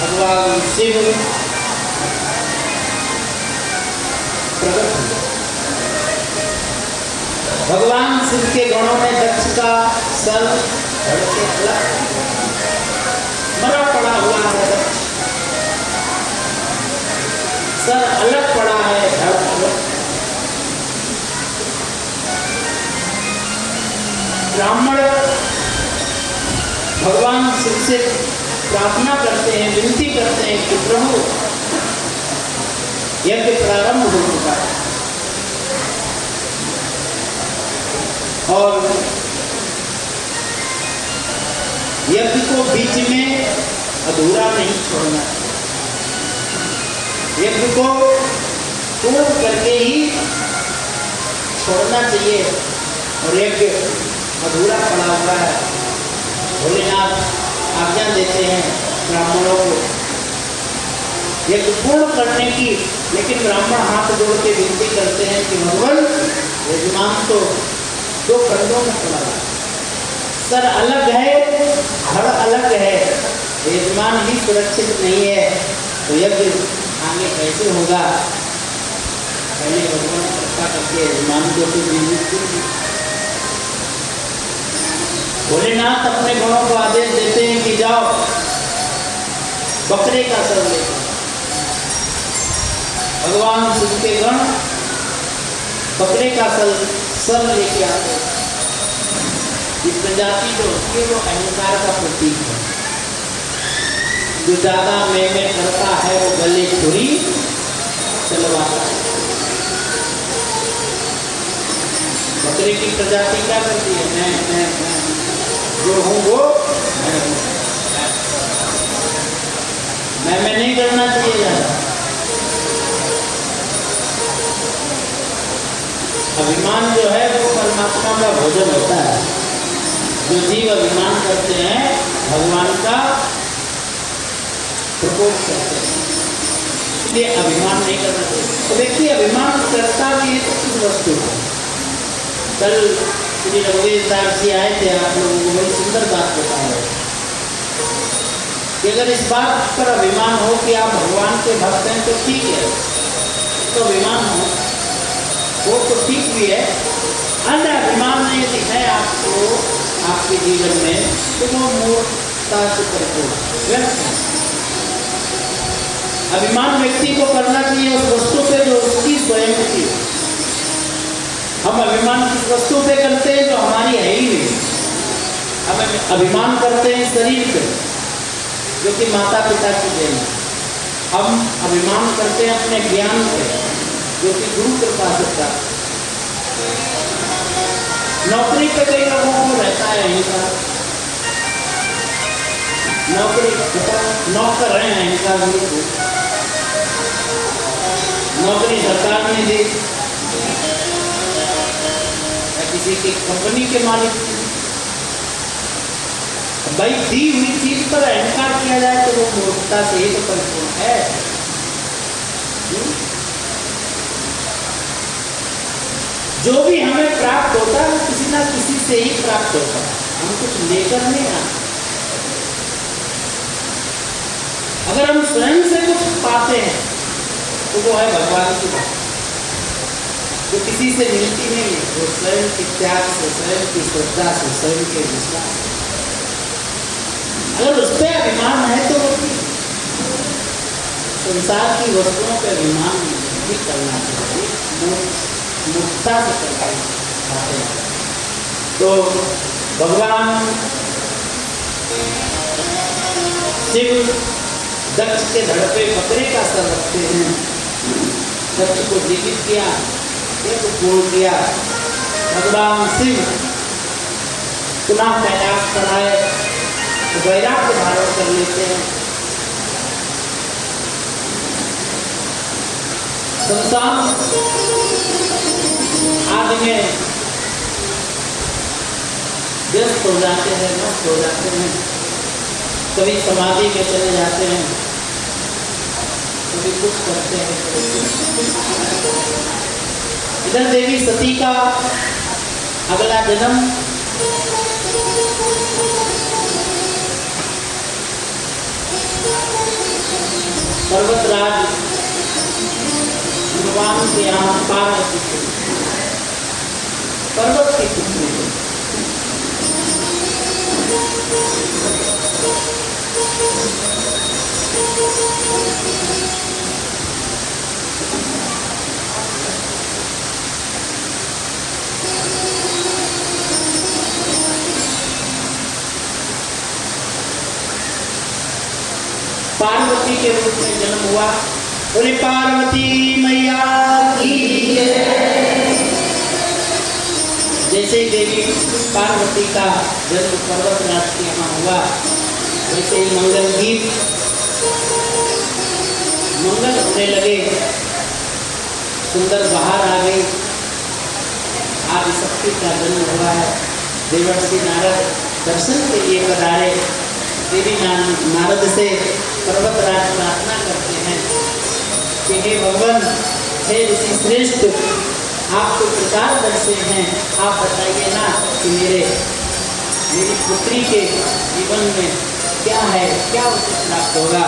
भगवान शिव प्रकट हुए। भगवान शिव के गणों में दक्ष का सर धड़ से अलग मरा पड़ा हुआ है, दक्ष सर अलग पड़ा है, धड़ अलग। ब्राह्मण भगवान शिव से प्रार्थना करते हैं, विनती करते हैं कि प्रभु यज्ञ प्रारंभ हो चुका है और यज्ञ को बीच में अधूरा नहीं छोड़ना, यज्ञ को पूर्ण करके ही छोड़ना चाहिए और यज्ञ अधूरा पड़ा हुआ है। भोलेनाथ आज्ञा देते हैं ब्राह्मणों को यज्ञ पूर्ण करने की, लेकिन ब्राह्मण हाथ जोड़ के विनती करते हैं कि भगवान यजमान तो दो खंडों में पड़ा है, सर अलग है, धड़ अलग है, यजमान ही सुरक्षित नहीं है तो यज्ञ आगे कैसे होगा। पहले भगवान कृपा करके यजमान को तो जीवित। भोलेनाथ अपने गुणों को आदेश देते हैं कि जाओ बकरे का सर लेकर। भगवान शिव के गण बकरे का सर लेके आते। इस प्रजाति जो होती है वो अहंकार का प्रतीक है। जो ज्यादा मैं करता है वो गले छुरी चलवाता है। बकरे की प्रजाति क्या करती है? मैं जो हूँ वो मैं नहीं करना चाहिए ज्यादा। अभिमान जो है वो परमात्मा का भोजन होता है। जो जीव अभिमान करते हैं भगवान का प्रकोप करते हैं, इसलिए अभिमान नहीं करना चाहिए। तो देखिए अभिमान करता भी है किस वस्तु को। कल श्री रघुवीर दास जी आए थे, आप लोगों को बड़ी सुंदर बात बता रहे कि अगर इस बात पर अभिमान हो कि आप भगवान के भक्त हैं तो ठीक है, तो अभिमान हो वो तो ठीक भी है। अन्य अभिमान नहीं यदि है आपको आपके जीवन में तो वो मूर्खता से परिपूर्ण व्यर्थ है। अभिमान व्यक्ति को करना चाहिए उस वस्तु पे जो उसकी स्वयं की। हम अभिमान किस वस्तु पे करते हैं जो हमारी है ही नहीं। हम अभिमान करते हैं शरीर पे जो कि माता पिता की देन है। हम अभिमान करते हैं अपने ज्ञान पे जो कि गुरु कृपा से प्राप्त। नौकरी पे कई लोगों को रहता है अहंकार, नौकरी नौकर हैं अहंकार गुरु को। नौकरी सरकार ने दी या किसी की कंपनी के मालिक, भाई दी हुई चीज पर अहंकार किया जाए तो वो मूर्खता से ही तो परिपूर्ण है। जो भी हमें प्राप्त होता है वो किसी ना किसी से ही प्राप्त होता है, हम कुछ लेकर नहीं आते। अगर हम स्वयं से कुछ पाते हैं तो वो है भगवान की बात, जो किसी से मिलती नहीं है। वो स्वयं के त्याग से, स्वयं की श्रद्धा से, स्वयं के विश्वास। अगर उस पर अभिमान है तो संसार की वस्तुओं पर अभिमान नहीं करना चाहिए, मुक्ता से करते हैं। तो भगवान शिव दक्ष के धड़ पे बकरे का सर रखते हैं। दक्ष को जीवित किया, एक पूर्ण किया। भगवान शिव पुनः कैलाश पर आए तो वैराग्य धारण कर लेते हैं। संसार आदि में व्यस्त हो जाते हैं, मस्त हो जाते हैं। कभी समाधि में चले जाते हैं, कभी कुछ करते हैं। इधर देवी सती का अगला जन्म पर्वतराज भगवान के यहाँ पार्वती के पर्वत की पुत्री है। पार्वती के रूप में जन्म हुआ। बोले पार्वती मैया की जय। जैसे ही देवी पार्वती का जन्म पर्वतराज के यहाँ हुआ, वैसे ही मंगल गीत मंगल होने लगे, सुंदर बाहर आ गई। आदि शक्ति का जन्म हुआ है। देवर्षि नारद दर्शन के लिए पधारे। देवी नारद से पर्वतराज प्रार्थना करते हैं कि हे भगवान, हे ऋषि श्रेष्ठ, आपको प्रकार दर्शे हैं, आप बताइए ना कि मेरी पुत्री के जीवन में क्या है, क्या उसे प्राप्त होगा।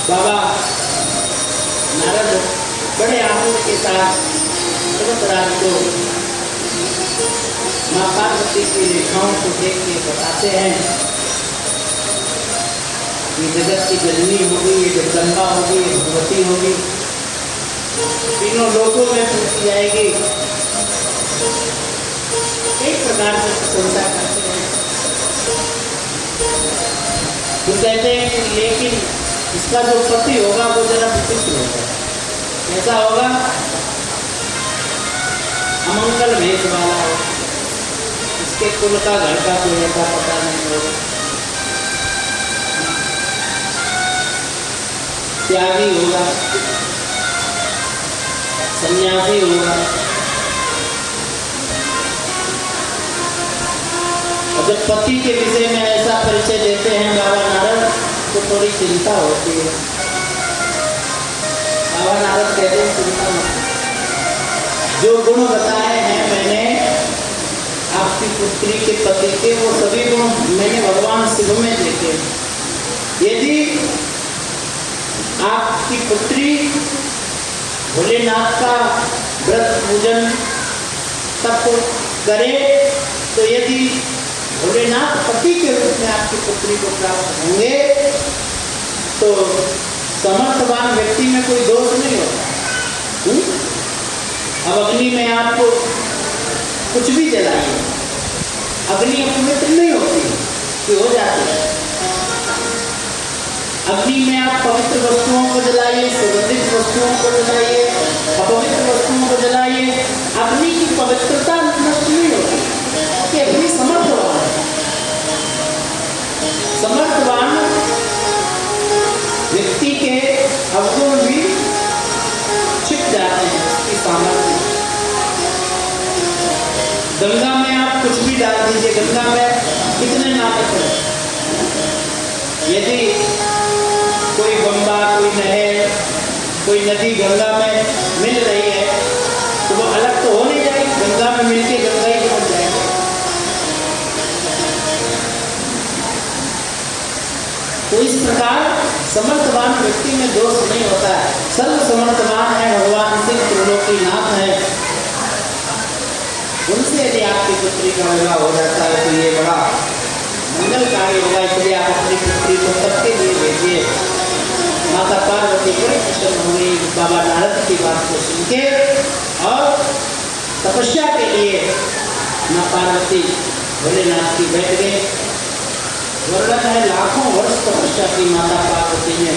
बाबा नारद बड़े आनंद के साथ पर्वतराज को माँ पार्वती की रेखाओं को देख के बताते हैं। ये जगत की जननी होगी, ये जगदम्बा होगी, ये भगवती होगी, तीनों लोगों में पूछी जाएगी। एक प्रकार से प्रशंसा करते हैं। तो कहते हैं कि लेकिन इसका जो पति होगा वो जरा विचित्र होगा। कैसा होगा? अमंगल भेष वाला होगा, इसके कुल का घर का कोई ऐसा पता नहीं होगा, त्यागी होगा, सन्यासी होगा। और जब पति के विषय में ऐसा परिचय देते हैं बाबा नारद, तो थोड़ी चिंता होती है। बाबा नारद कहते हैं चिंता मत, जो गुण बताए हैं मैंने आपकी पुत्री के पति के, वो सभी गुण मैंने भगवान शिव में देखे। यदि आपकी पुत्री भोलेनाथ का व्रत पूजन तप करे, तो यदि भोलेनाथ पति के रूप में आपकी पुत्री को प्राप्त होंगे, तो समर्थवान व्यक्ति में कोई दोष नहीं होता। अब अग्नि में आपको कुछ भी जलाइए, अग्नि अपवित्र नहीं होती, कि हो जाती है। अग्नि में आप पवित्र वस्तुओं को जलाइए, सुगंधित वस्तुओं को जलाइए, अपवित्र वस्तुओं को जलाइए, अग्नि की पवित्रता नष्ट नहीं होती, कि अग्नि समर्थवान है। समर्थवान व्यक्ति के अवगुण भी छिप जाते हैं उसकी सामर्थ्य। गंगा में आप कुछ भी डाल दीजिए, गंगा में कितने नाटक है। यदि कोई गंगा, कोई नहर, कोई नदी गंगा में मिल रही है, तो वो अलग तो हो नहीं जाएगी, गंगा में मिलके गंगा ही बन जाएगी। तो इस प्रकार समर्थवान व्यक्ति में दोष नहीं होता है। सर्व समर्थवान है भगवान शिव, त्रिलोकीनाथ है। उनसे यदि आपकी पुत्री का विवाह हो जाता है तो ये बड़ा मंगलकारी होगा। इसलिए आप अपनी पुत्री को सबके लिए भेजिए। माता पार्वती बड़ी प्रसन्न हुई बाबा नारद की बात को सुन के, और तपस्या के लिए माँ पार्वती भोलेनाथ की बैठ गए। वर्णन है लाखों वर्ष तपस्या की माता पार्वती ने।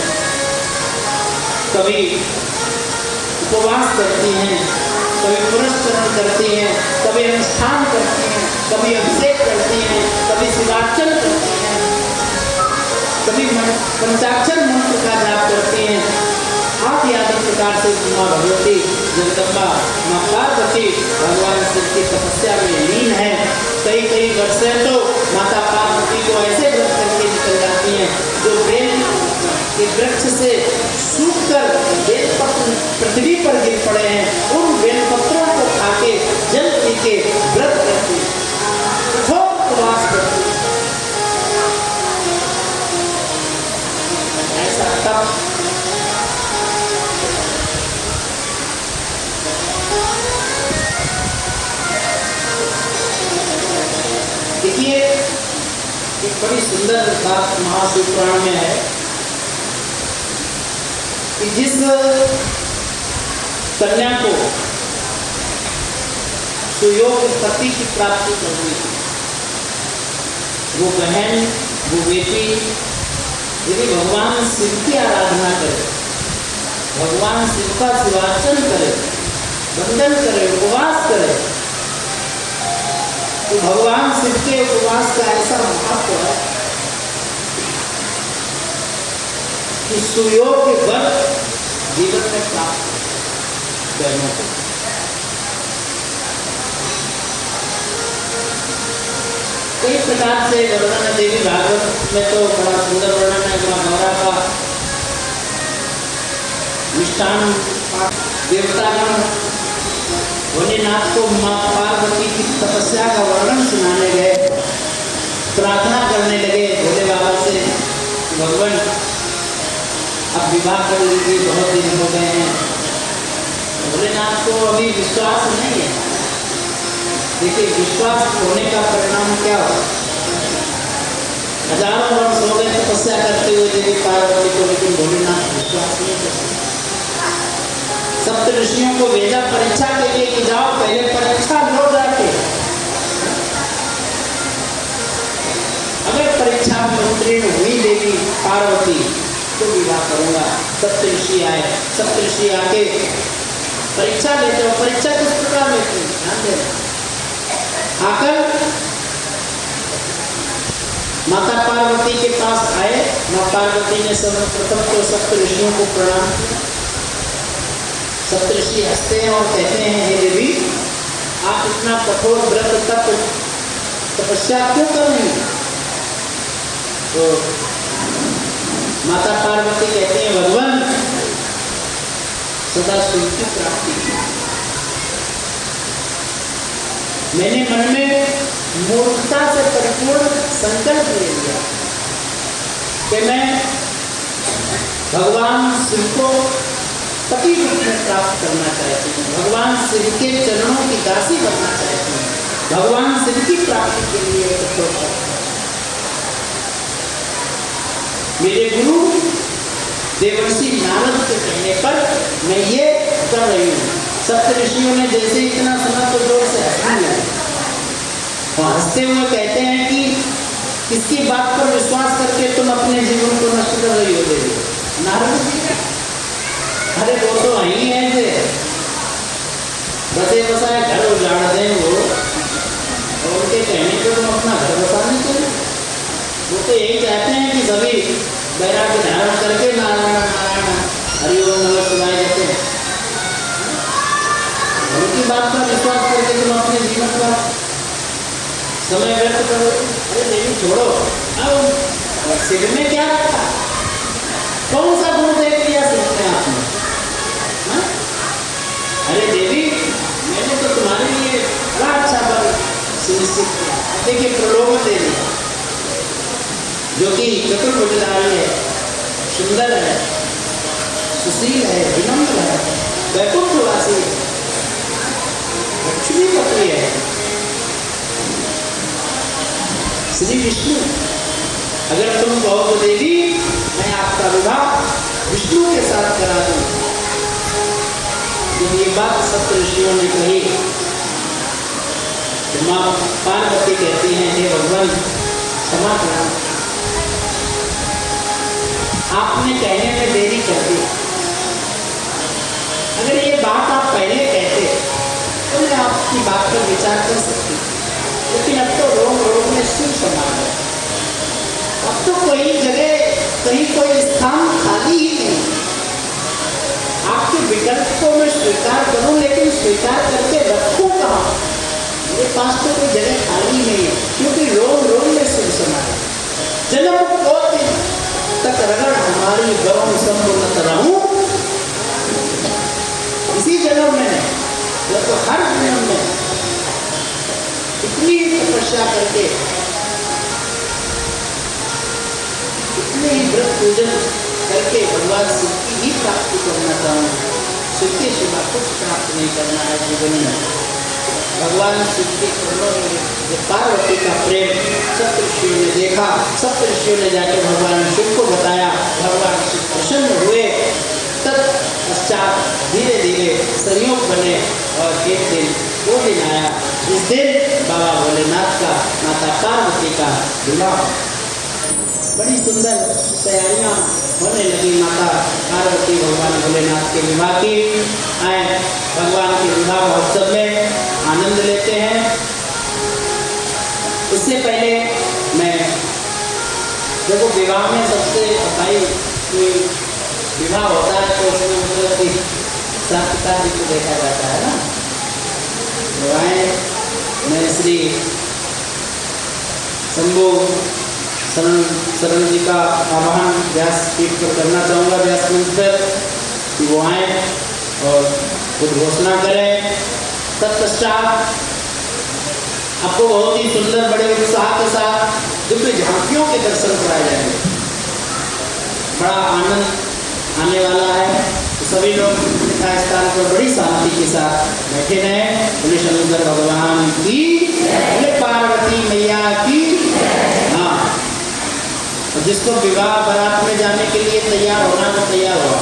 कभी उपवास करती हैं, कभी पुरस्करण करती हैं, कभी अनुष्ठान करती हैं, कभी अभिषेक करती हैं, कभी शिवार्चन करती हैं, कभी पंचाक्षर मंत्र का जाप करती हैं। आदि आदि प्रकार से माँ भगवती जगदम्बा माँ पार्वती भगवान शिव की तपस्या में लीन है। कई कई वर्षें तो माता पार्वती को ऐसे व्रत करके निकल जाती हैं जो बेल के वृक्ष से सूखकर बेलपत्र पृथ्वी पर गिर पड़े हैं, उन बेलपत्रों को खाके जल पी के व्रत करती, कठोर उपवास करती। ऐसा तप बड़ी सुंदर बात महाशिव पुराण में है कि जिस कन्या को सुयोग्य पति की प्राप्ति करनी थी, वो बहन, वो बेटी यदि भगवान शिव की आराधना करे, भगवान शिव का शिवार्चन करे, वंदन करे, उपवास करे, तो भगवान शिव के उपवास का ऐसा महत्व है कि सुयोग्य वर जीवन में प्राप्त बहनों को। कई प्रकार से वर्णन है देवी भागवत में, तो बड़ा सुंदर वर्णन है माँ गौरा का। मिष्टान देवतागण भोलेनाथ को माँ पार्वती की तपस्या का वर्णन सुनाने गए, प्रार्थना करने लगे भोले बाबा से, भगवान अब विवाह कर लीजिए, बहुत दिन हो गए हैं। भोलेनाथ को अभी विश्वास नहीं है। देखिए विश्वास होने का परिणाम क्या हो, हजारों वर्ष हो गए तपस्या करते हुए देवी पार्वती को, लेकिन भोलेनाथ विश्वास नहीं करते। सप्त ऋषियों को भेजा परीक्षा के लिए कि जाओ पहले परीक्षा लो जाके, अगर परीक्षा में उत्तीर्ण हुई देवी पार्वती तो विवाह करूंगा। सप्त ऋषि आए, सप्त ऋषि आके परीक्षा लेते हो। परीक्षा किस प्रकार लेते हैं, ध्यान देना। आकर माता पार्वती के पास आए। माँ पार्वती ने सर्वप्रथम तो सप्त ऋषियों को प्रणाम किया। सप्तऋषि हंसते हैं और कहते हैं, हे देवी, आप इतना कठोर व्रत तप तपस्या क्यों कर रही हैं? तो माता पार्वती कहते हैं, भगवान सदा शिव की प्राप्ति की। मैंने मन में मूर्खता से परिपूर्ण संकल्प ले लिया कि मैं भगवान शिव को पति रूप में प्राप्त करना चाहती हूँ, भगवान शिव के चरणों की दासी बनना चाहती हूँ, भगवान शिव की प्राप्ति के लिए कठोर करता हूँ। मेरे गुरु देवर्षि नारद के कहने पर मैं ये कर रही हूँ। सप्त ऋषियों ने जैसे इतना सुना तो जोर से हंसने लगे और हंसते हुए कहते हैं कि किसकी बात पर विश्वास करके तुम अपने जीवन को नष्ट कर रही हो देवी? नारद जी, अरे वो तो वही है थे, बसे बसाए घर उजाड़ दें वो, और उनके कहने पर तुम अपना घर बसाने के लिए, वो तो यही चाहते हैं कि सभी वैराग्य धारण करके नारायण नारायण हरिओम नमः शिवाय कहते हैं। उनकी बात पर विश्वास करके तुम अपने जीवन का समय व्यर्थ करो। अरे देवी छोड़ो, अब शिव में क्या रखा, कौन सा गुण देख लिया शिव में आपने? अरे देवी, मैंने तो तुम्हारे लिए बड़ा अच्छा वर सुनिश्चित किया। देखिए प्रलोभन देवी जो कि चतुर्भुजधारी है, सुंदर है, सुशील है, विनम्र है, वैकुंठवासी है, लक्ष्मी पति है, श्री विष्णु। अगर तुम कहो तो देवी मैं आपका विवाह विष्णु के साथ करा दूं। जब ये बात सप्त ऋषियों ने कही तो माँ पार्वती कहती हैं, हे भगवान क्षमा करना, आपने कहने में देरी कर दी। अगर ये बात आप पहले कहते तो मैं आपकी बात पर विचार कर सकती, लेकिन अब तो रोम रोम में शिव समा है। अब तो कोई जगह, कहीं कोई स्थान खाली ही नहीं। आपके विकल्प को मैं स्वीकार करूं, लेकिन स्वीकार करके रखूं कहाँ? मेरे पास तो कोई जगह खाली नहीं है, क्योंकि रोम रोम में शिव समा है। जन्म को दिन तक रगड़ हमारी गौम संबुलत रहूं, इसी जन्म में या तो हर जन्म में इतनी तपस्या करके, इतने ही व्रत पूजन करके भगवान शिव की ही प्राप्ति करना चाहूँ। शिव के सिवा कुछ प्राप्त नहीं करना है जीवन में। भगवान शिव के चरणों में जब पार्वती का प्रेम सप्त ऋषियों ने देखा, सप्त ऋषियों ने जाकर भगवान शिव को बताया, भगवान शिव प्रसन्न हुए। तत्पश्चात धीरे धीरे संयोग बने और एक दिन वो दिन आया जिस दिन बाबा भोलेनाथ का माता पार्वती का विवाह। बड़ी सुंदर तैयारियां होने लगी माता पार्वती भगवान भोलेनाथ के विवाह की। आए भगवान के विवाह महोत्सव में आनंद लेते हैं। उससे पहले मैं देखो विवाह में सबसे भाई कोई विवाह होता है तो उसमें मतलब कि साथ पिताजी को देखा जाता है ना। मैं श्री शंभु शरण जी का आह्वान व्यास पीठ पर करना चाहूँगा, व्यास मंच पर कि वो आए और कुछ घोषणा करें। तत्पश्चात आपको बहुत ही सुंदर बड़े उत्साह के साथ दिव्य झांकियों के दर्शन कराए जाएंगे। बड़ा आनंद आने वाला है, तो सभी लोग यथा स्थान पर बड़ी शांति के साथ बैठे रहें। बोले शंकर भगवान की, बोले पार्वती मैया की। हाँ, और जिसको विवाह बारात में जाने के लिए तैयार होना वो तैयार हुआ।